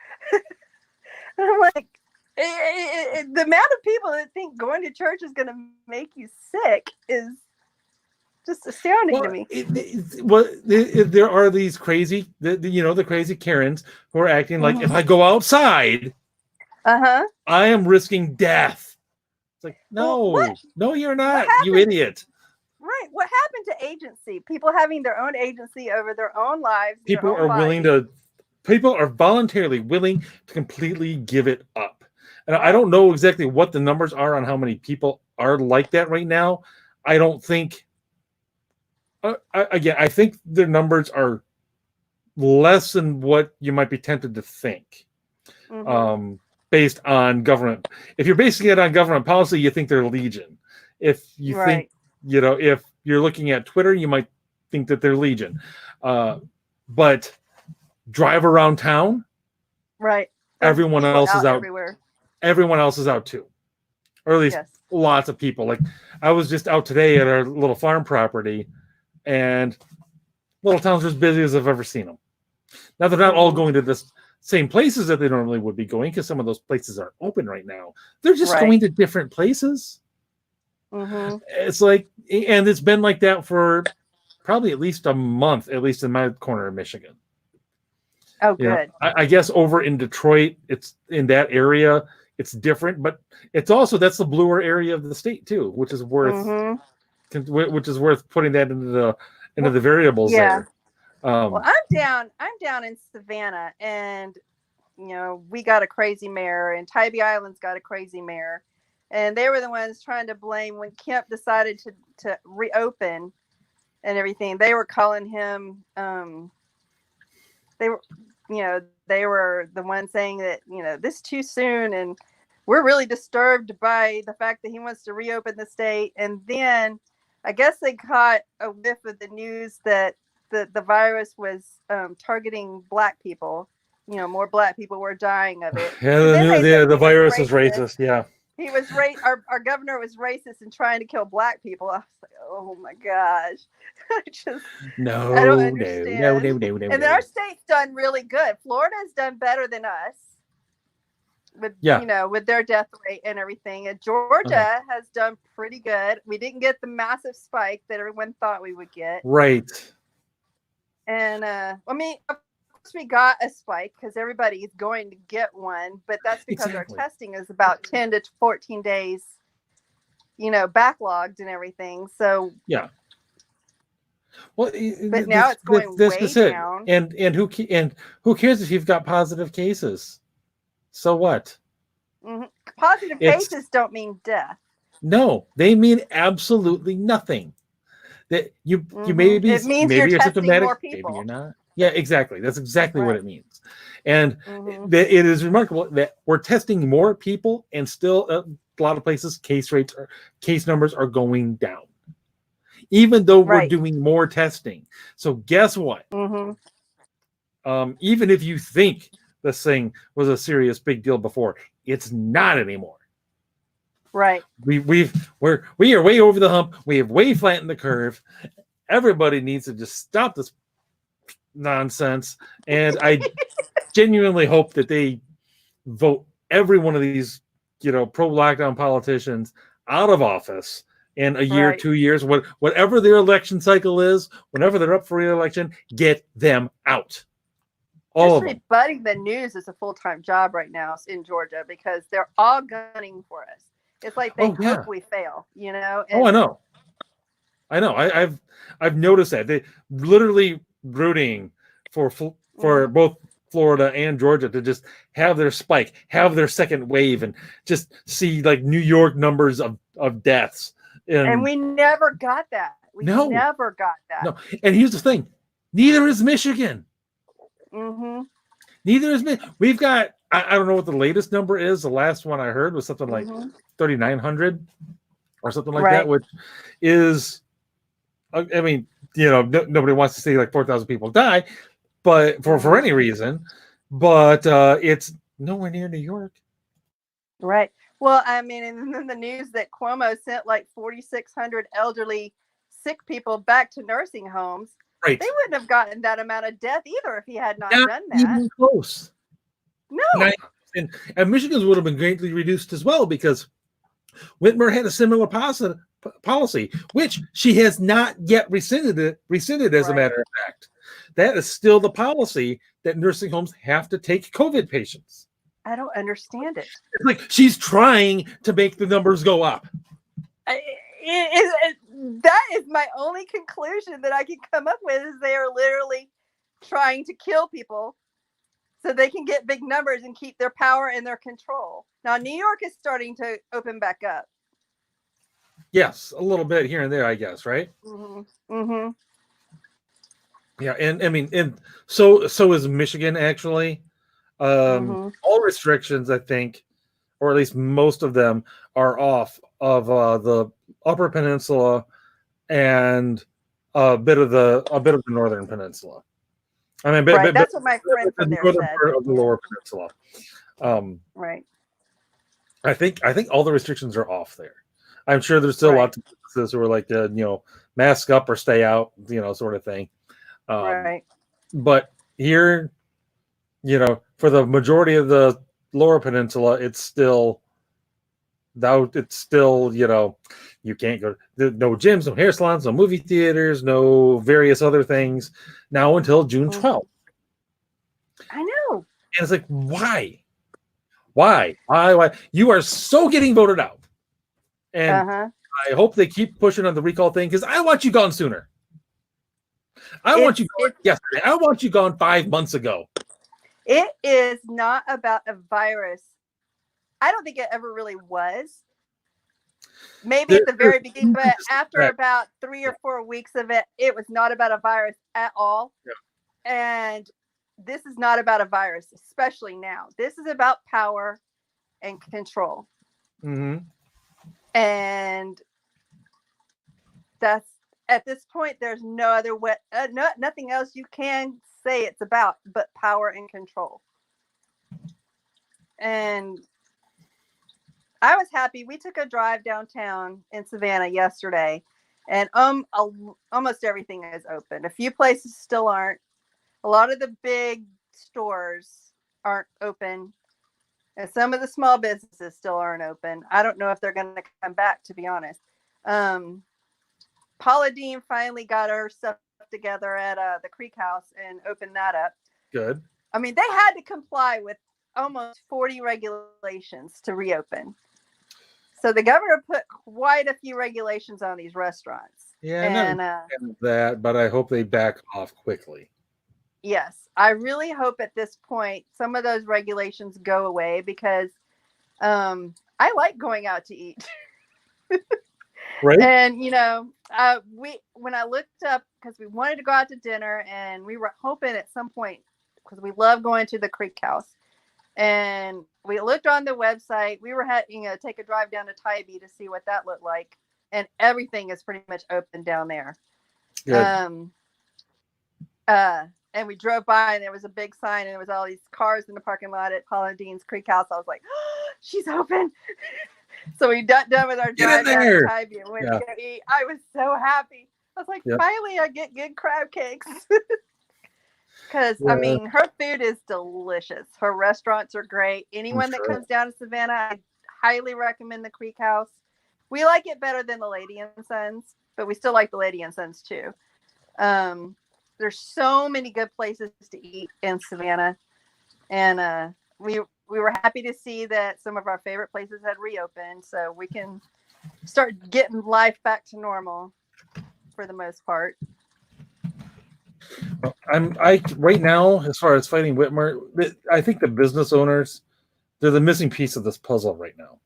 I'm like, the amount of people that think going to church is going to make you sick is just astounding to me. There are these crazy, the crazy Karens who are acting like, if I go outside, I am risking death. It's like, no, you're not, you idiot. Right. What happened to agency? People having their own agency over their own lives. People are voluntarily willing to completely give it up. And I don't know exactly what the numbers are on how many people are like that right now. I don't think, I think their numbers are less than what you might be tempted to think. Based on government. If you're basing it on government policy, you think they're legion. If you think, if you're looking at Twitter, you might think that they're legion. But drive around town, right? Everyone else is out everywhere. Everyone else is out too, or at least lots of people. Like I was just out today at our little farm property, and little towns are as busy as I've ever seen them. Now they're not all going to the same places that they normally would be going, because some of those places aren't open right now. They're just going to different places. It's like, and it's been like that for probably at least a month, at least in my corner of Michigan. Oh, good. I guess over in Detroit, it's in that area, it's different, but it's also, that's the bluer area of the state too, which is worth putting that into the variables there. Well, I'm down in Savannah, and we got a crazy mayor, and Tybee Island's got a crazy mayor, and they were the ones trying to blame when Kemp decided to reopen and everything. They were calling him. They were the ones saying that this too soon, and we're really disturbed by the fact that he wants to reopen the state. And then I guess they caught a whiff of the news that the virus was targeting Black people. More Black people were dying of it. Yeah, the virus is racist. Yeah. He was our governor was racist and trying to kill Black people. I was like, oh my gosh. I don't understand. No. And then our state's done really good. Florida's done better than us with with their death rate and everything. And Georgia has done pretty good. We didn't get the massive spike that everyone thought we would get. Right. And of course we got a spike because everybody is going to get one, but that's because our testing is about 10 to 14 days, backlogged and everything. So yeah. Well, but now it's going way down. And who cares if you've got positive cases? So what? Mm-hmm. Positive cases don't mean death. No, they mean absolutely nothing. That you maybe it means maybe you're symptomatic, maybe you're not. Yeah, exactly. That's exactly what it means. And it is remarkable that we're testing more people, and still a lot of places case numbers are going down, even though we're doing more testing. So guess what? Even if you think this thing was a serious big deal before, it's not anymore. Right. We are way over the hump. We have way flattened the curve. Everybody needs to just stop this nonsense. And I genuinely hope that they vote every one of these, pro-lockdown politicians out of office in a year, 2 years, whatever their election cycle is, whenever they're up for re-election, get them out. All of them. Rebutting the news is a full-time job right now in Georgia because they're all gunning for us. It's like they hope we fail, And, I know. I've noticed that they literally rooting for both Florida and Georgia to just have their spike, have their second wave, and just see like New York numbers of deaths. And we never got that. Never got that. No. And here's the thing: neither is Michigan. Neither is Michigan. We've got. I don't know what the latest number is. The last one I heard was something like 3,900 or something like that, which is, I mean, nobody wants to see like 4,000 people die, but for any reason, but it's nowhere near New York. Right. Well, I mean, and then the news that Cuomo sent like 4,600 elderly sick people back to nursing homes. Right. They wouldn't have gotten that amount of death either if he had not done that. Even close. No. And Michigan's would have been greatly reduced as well because Whitmer had a similar policy, which she has not yet rescinded as a matter of fact. That is still the policy that nursing homes have to take COVID patients. I don't understand it. It's like she's trying to make the numbers go up. That is my only conclusion that I can come up with is they are literally trying to kill people so they can get big numbers and keep their power and their control. Now, New York is starting to open back up. Yes, a little bit here and there, I guess, right? Yeah, and I mean, and so is Michigan actually. All restrictions, I think, or at least most of them, are off of the Upper Peninsula and a bit of the Northern Peninsula. I mean, that's what my friend from there said. Part of the Lower Peninsula. Right. I think all the restrictions are off there. I'm sure there's still lots of businesses who are like, mask up or stay out, sort of thing. Right. But here, for the majority of the Lower Peninsula, it's still, you can't go, no gyms, no hair salons, no movie theaters, no various other things now until June 12th. I know. And it's like, why? You are so getting voted out. And I hope they keep pushing on the recall thing because I want you gone sooner. I want you gone yesterday. I want you gone 5 months ago. It is not about a virus. I don't think it ever really was. Maybe at the very beginning, but after about 3 or 4 weeks of it, it was not about a virus at all. Yeah. And this is not about a virus, especially now. This is about power and control. Mm-hmm. And that's, at this point, there's no other way, nothing else you can say it's about but power and control. And I was happy. We took a drive downtown in Savannah yesterday, and almost everything is open. A few places still aren't. A lot of the big stores aren't open, and some of the small businesses still aren't open. I don't know if they're going to come back, to be honest. Paula Deen finally got her stuff together at the Creek House and opened that up. Good. I mean, they had to comply with almost 40 regulations to reopen. So the governor put quite a few regulations on these restaurants. Yeah, and that, but I hope they back off quickly. Yes, I really hope at this point some of those regulations go away, because I like going out to eat. Right. And when I looked up, because we wanted to go out to dinner, and we were hoping at some point, because we love going to the Creek House, and we looked on the website. We were take a drive down to Tybee to see what that looked like, and everything is pretty much open down there. Good. And we drove by, and there was a big sign, and there was all these cars in the parking lot at Paula Deen's Creek House. I was like, oh, she's open. So we got done with our drive down to Tybee and went to go eat. I was so happy. I was like, finally, I get good crab cakes. Because, I mean, her food is delicious. Her restaurants are great. Anyone that comes down to Savannah, I highly recommend the Creek House. We like it better than the Lady and Sons, but we still like the Lady and Sons too. There's so many good places to eat in Savannah. And we were happy to see that some of our favorite places had reopened, so we can start getting life back to normal for the most part. I right now, as far as fighting Whitmer, I think the business owners, they're the missing piece of this puzzle right now.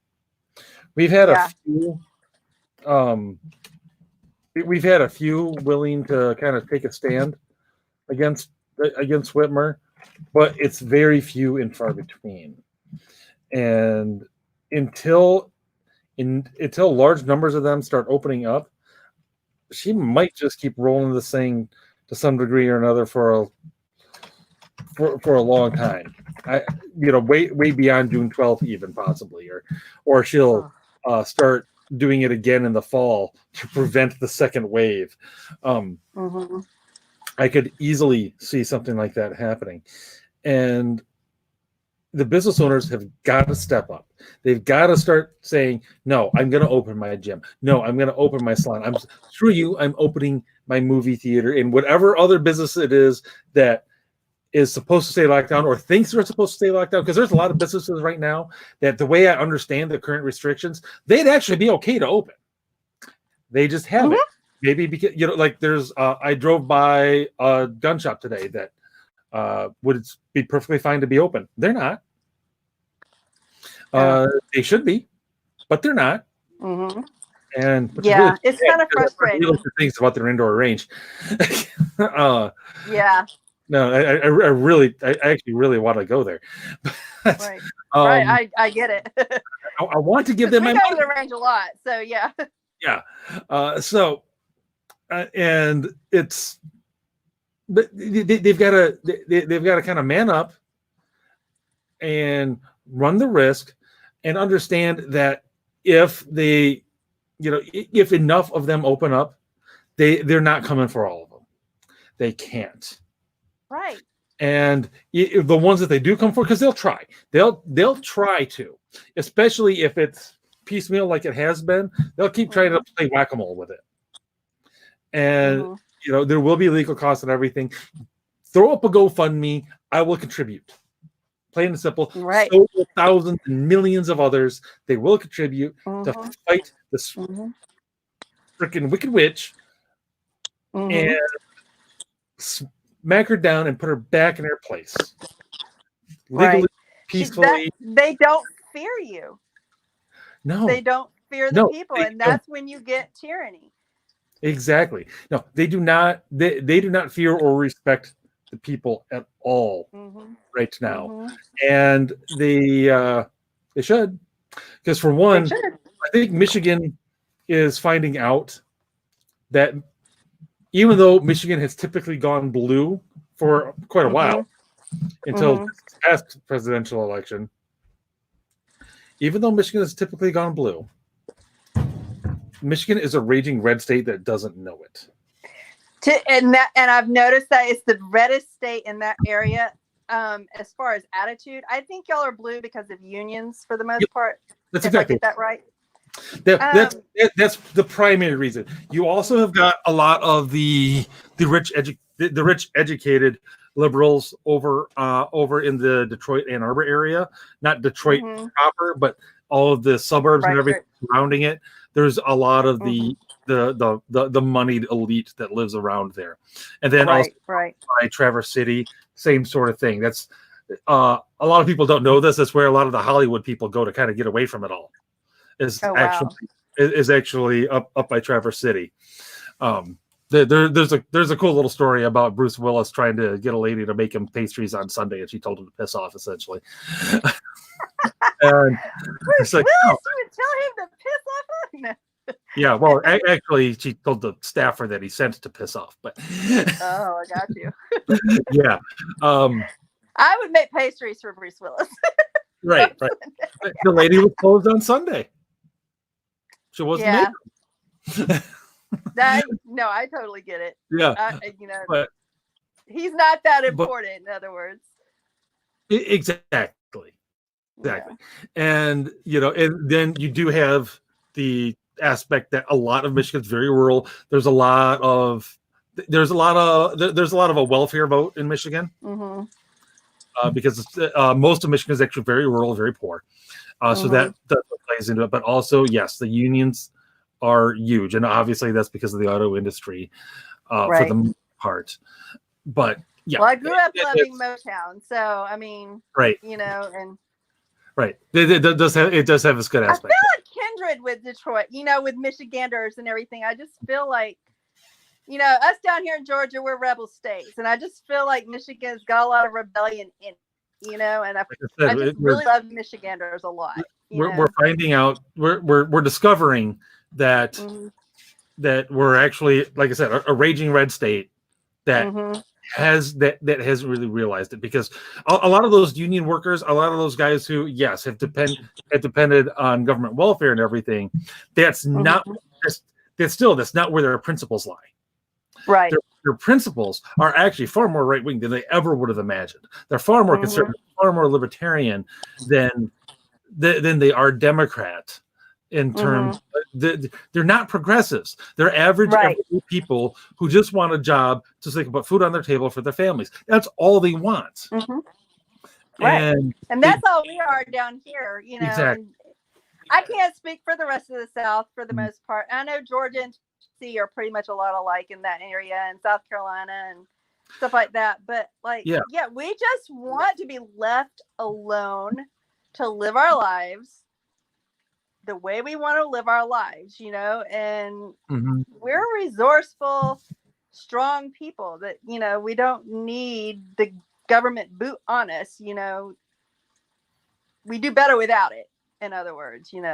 We've had a few willing to kind of take a stand against Whitmer, but it's very few and far between. And until large numbers of them start opening up, she might just keep rolling this thing to some degree or another for a long time. Way beyond June 12th, even possibly, or she'll start doing it again in the fall to prevent the second wave. I could easily see something like that happening, and the business owners have got to step up. They've got to start saying, no, I'm going to open my gym. No, I'm going to open my salon. Screw you. I'm opening my movie theater and whatever other business it is that is supposed to stay locked down or thinks they're supposed to stay locked down. Because there's a lot of businesses right now that, the way I understand the current restrictions, they'd actually be okay to open. They just haven't. Maybe because, there's, I drove by a gun shop today that would be perfectly fine to be open. They're not. They should be, but they're not. And really, it's kind of frustrating. Things about their indoor range. No, I actually really want to go there. Right. Right. I get it. I want to give them. We go to the range a lot, so yeah. Yeah. And it's, but they've got to kind of man up and run the risk and understand that if they, if enough of them open up, they're not coming for all of them. They can't. Right. And the ones that they do come for, because they'll try to, especially if it's piecemeal like it has been, they'll keep trying to play whack-a-mole with it. And there will be legal costs and everything. Throw up a GoFundMe. I will contribute. Plain and simple. Right. So will thousands and millions of others. They will contribute to fight this freaking wicked witch. And smack her down and put her back in her place. Legally, right. peacefully. They don't fear you. No. They don't fear the people, and that's when you get tyranny. Exactly. No, they do not. They do not fear or respect the people at all right now, and they should, because for one, I think Michigan is finding out that even though Michigan has typically gone blue for quite a while until this past presidential election, even though Michigan has typically gone blue, Michigan is a raging red state that doesn't know it. And I've noticed that it's the reddest state in that area as far as attitude. I think y'all are blue because of unions for the most part. That's exactly. I get that right. That's the primary reason. You also have got a lot of the rich educated liberals over in the Detroit Ann Arbor area, not Detroit proper, but all of the suburbs and everything surrounding it. There's a lot of the moneyed elite that lives around there, and then also by Traverse City, same sort of thing. That's a lot of people don't know this. That's where a lot of the Hollywood people go to kind of get away from it all. Is actually up by Traverse City. There's a cool little story about Bruce Willis trying to get a lady to make him pastries on Sunday, and she told him to piss off, essentially. And Bruce Willis, you would tell him to piss off? No. Yeah, well, actually, she told the staffer that he sent to piss off. But I got you. Yeah, I would make pastries for Bruce Willis. right. The lady was closed on Sunday. She wasn't. No, I totally get it. Yeah, but he's not that important. In other words, exactly. And and then you do have the aspect that a lot of Michigan's very rural. There's a lot of a welfare vote in Michigan because most of Michigan is actually very rural, very poor. So that plays into it. But also, yes, the unions are huge, and obviously that's because of the auto industry for the most part. But yeah, well, I grew up loving Motown, so I mean, and. Right. It does have this good aspect. I feel like kindred with Detroit, with Michiganders and everything. I just feel like, us down here in Georgia, we're rebel states. And I just feel like Michigan's got a lot of rebellion in it, and I just really love Michiganders a lot. We're finding out, we're discovering that that we're actually, like I said, a raging red state that that hasn't really realized it, because a lot of those union workers, a lot of those guys who have depended on government welfare and everything, that's not where their principles lie. Right. Their principles are actually far more right wing than they ever would have imagined. They're far more conservative, far more libertarian than they are Democrat. In terms, they're not progressives. They're average everyday people who just want a job so they can put food on their table for their families. That's all they want. And that's all we are down here. Exactly. I can't speak for the rest of the South for the most part. I know Georgia and Tennessee are pretty much a lot alike in that area, and South Carolina and stuff like that. But we just want to be left alone to live our lives the way we want to live our lives, and we're resourceful, strong people that, we don't need the government boot on us, we do better without it, in other words, and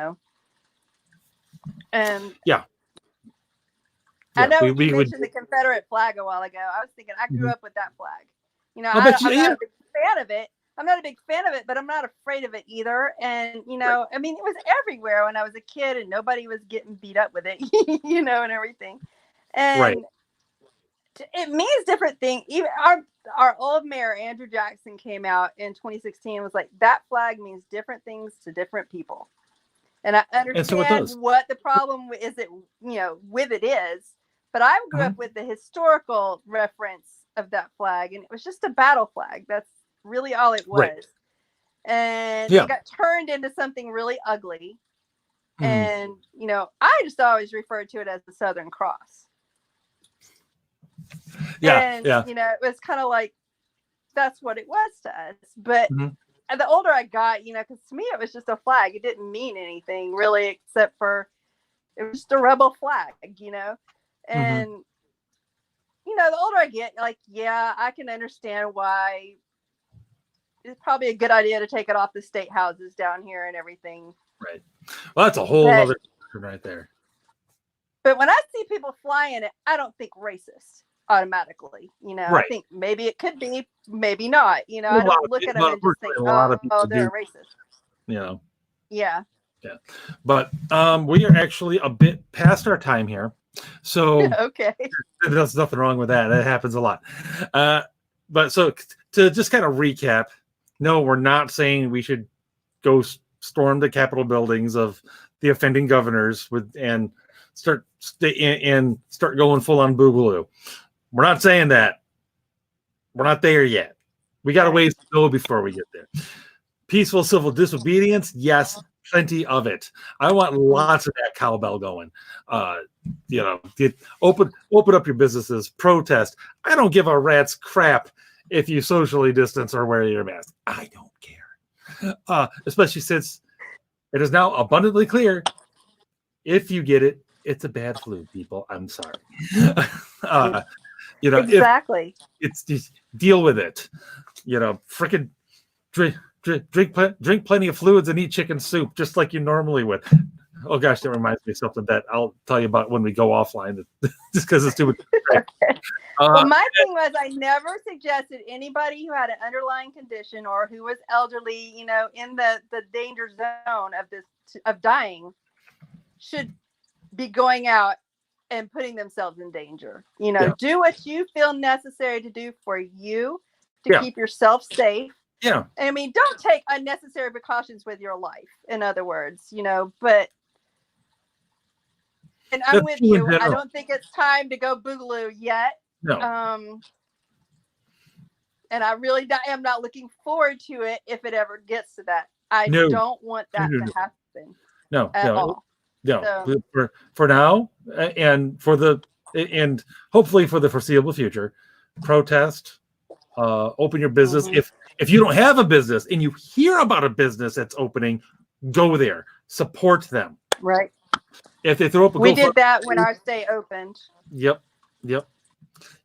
I know you mentioned the Confederate flag a while ago. I was thinking, I grew up with that flag, I'm not a big fan of it. But I'm not afraid of it either. And, I mean, it was everywhere when I was a kid and nobody was getting beat up with it, and everything. And it means different things. Even our old mayor, Andrew Jackson, came out in 2016 and was like, that flag means different things to different people. And I understand what the problem is with it is. But I grew up with the historical reference of that flag, and it was just a battle flag. That's really all it was. And it got turned into something really ugly. And I just always referred to it as the Southern Cross. And, you know, it was kind of like, that's what it was to us. But the older I got, you know, because to me, it was just a flag. It didn't mean anything really, except for it was just a rebel flag, you know? And, you know, the older I get, like, yeah, I can understand why it's probably a good idea to take it off the state houses down here and everything. Right. Well, that's a whole other right there. But when I see people flying it, I don't think racist automatically. You know, I think maybe it could be, maybe not. You know, I don't look at them and just think, oh, they're racist. You know. Yeah. Yeah. But we are actually a bit past our time here. So okay. There's nothing wrong with that. That happens a lot. But so to just kind of recap, no, we're not saying we should go storm the Capitol buildings of the offending governors and start going full on boogaloo. We're not saying that. We're not there yet. We got a ways to go before we get there. Peaceful civil disobedience, yes, plenty of it. I want lots of that cowbell going. You know, open up your businesses, protest. I don't give a rat's crap if you socially distance or wear your mask. I don't care. Especially since it is now abundantly clear, if you get it, it's a bad flu, people. I'm sorry. You know, exactly. It's just deal with it. You know, freaking drink plenty of fluids and eat chicken soup, just like you normally would. Oh gosh, that reminds me of something that I'll tell you about when we go offline. Just because it's too. Well, my thing was, I never suggested anybody who had an underlying condition or who was elderly, you know, in the danger zone of dying, should be going out and putting themselves in danger. You know, do what you feel necessary to do for you to keep yourself safe. Yeah. I mean, don't take unnecessary precautions with your life, in other words, you know, but. And I'm with you. I don't think it's time to go boogaloo yet. No. And I really am not looking forward to it if it ever gets to that. I don't want that to happen. No. At all. No. So. For now, and hopefully for the foreseeable future, protest. Open your business. If you don't have a business and you hear about a business that's opening, go there. Support them. Right. If they throw up we did that when our state opened. Yep.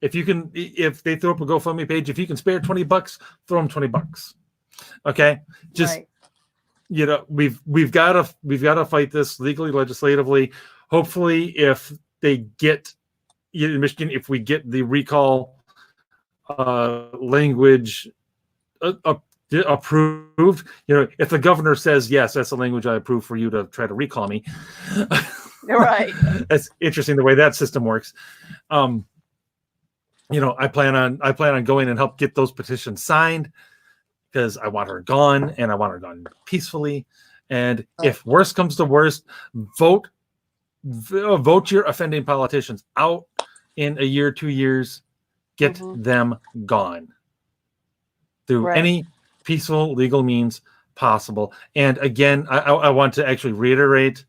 If they throw up a GoFundMe page, if you can spare $20, throw them $20. Okay. Just, you know, we've got to fight this legally, legislatively. Hopefully if they get in Michigan, if we get the recall language approved, you know, if the governor says, yes, that's the language I approve for you to try to recall me. Right. That's interesting the way that system works. You know, I plan on going and help get those petitions signed because I want her gone and I want her gone peacefully. And if worst comes to worst, vote your offending politicians out in a year, 2 years, get them gone through any peaceful legal means possible. And again, I want to actually reiterate,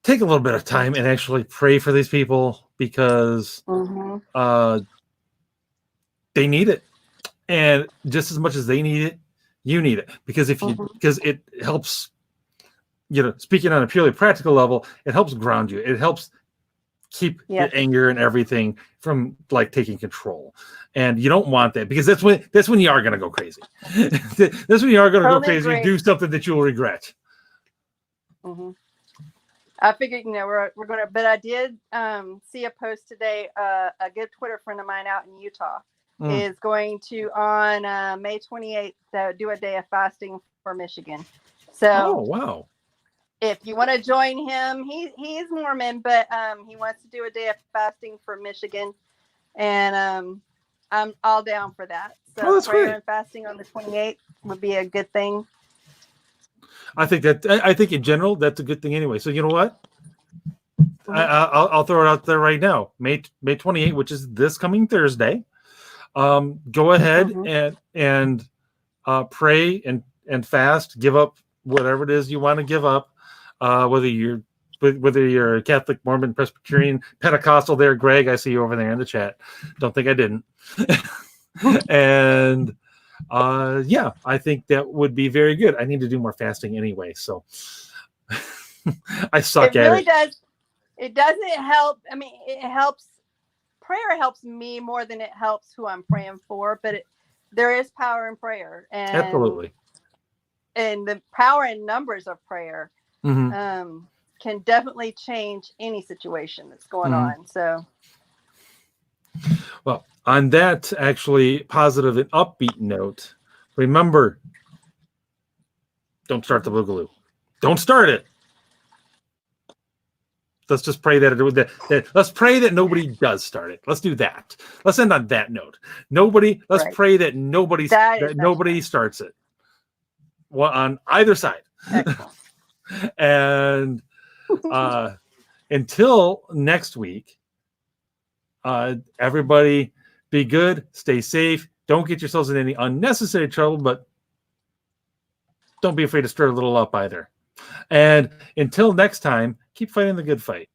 take a little bit of time and actually pray for these people because they need it. And just as much as they need it, you need it. Because because it helps, you know, speaking on a purely practical level, it helps ground you. It helps keep the anger and everything from like taking control. And you don't want that because that's when you are going to go crazy. That's when you are going to go crazy and do something that you'll regret. I figured, you know, we're going to, but I did see a post today. A good Twitter friend of mine out in Utah is going to, on May 28th, do a day of fasting for Michigan. So, wow. If you want to join him, he's Mormon, but he wants to do a day of fasting for Michigan. And I'm all down for that. So prayer and fasting on the 28th would be a good thing. I think in general, that's a good thing anyway. So you know what? I'll throw it out there right now. May 28th, which is this coming Thursday. Go ahead and pray and fast, give up whatever it is you want to give up. Whether you're whether you're a Catholic, Mormon, Presbyterian, Pentecostal there, Greg, I see you over there in the chat. Don't think I didn't. And yeah, I think that would be very good. I need to do more fasting anyway, so I suck at it. It doesn't help. I mean, it helps. Prayer helps me more than it helps who I'm praying for, but there is power in prayer, and absolutely, and the power in numbers of prayer can definitely change any situation that's going on. So, well, on that actually positive and upbeat note, remember, don't start the Boogaloo. Don't start it. Let's just pray that let's pray that nobody does start it. Let's do that. Let's end on that note. Let's pray that nobody starts it. Well, on either side. And until next week, everybody be good, stay safe, don't get yourselves in any unnecessary trouble, but don't be afraid to stir a little up either. And until next time, keep fighting the good fight.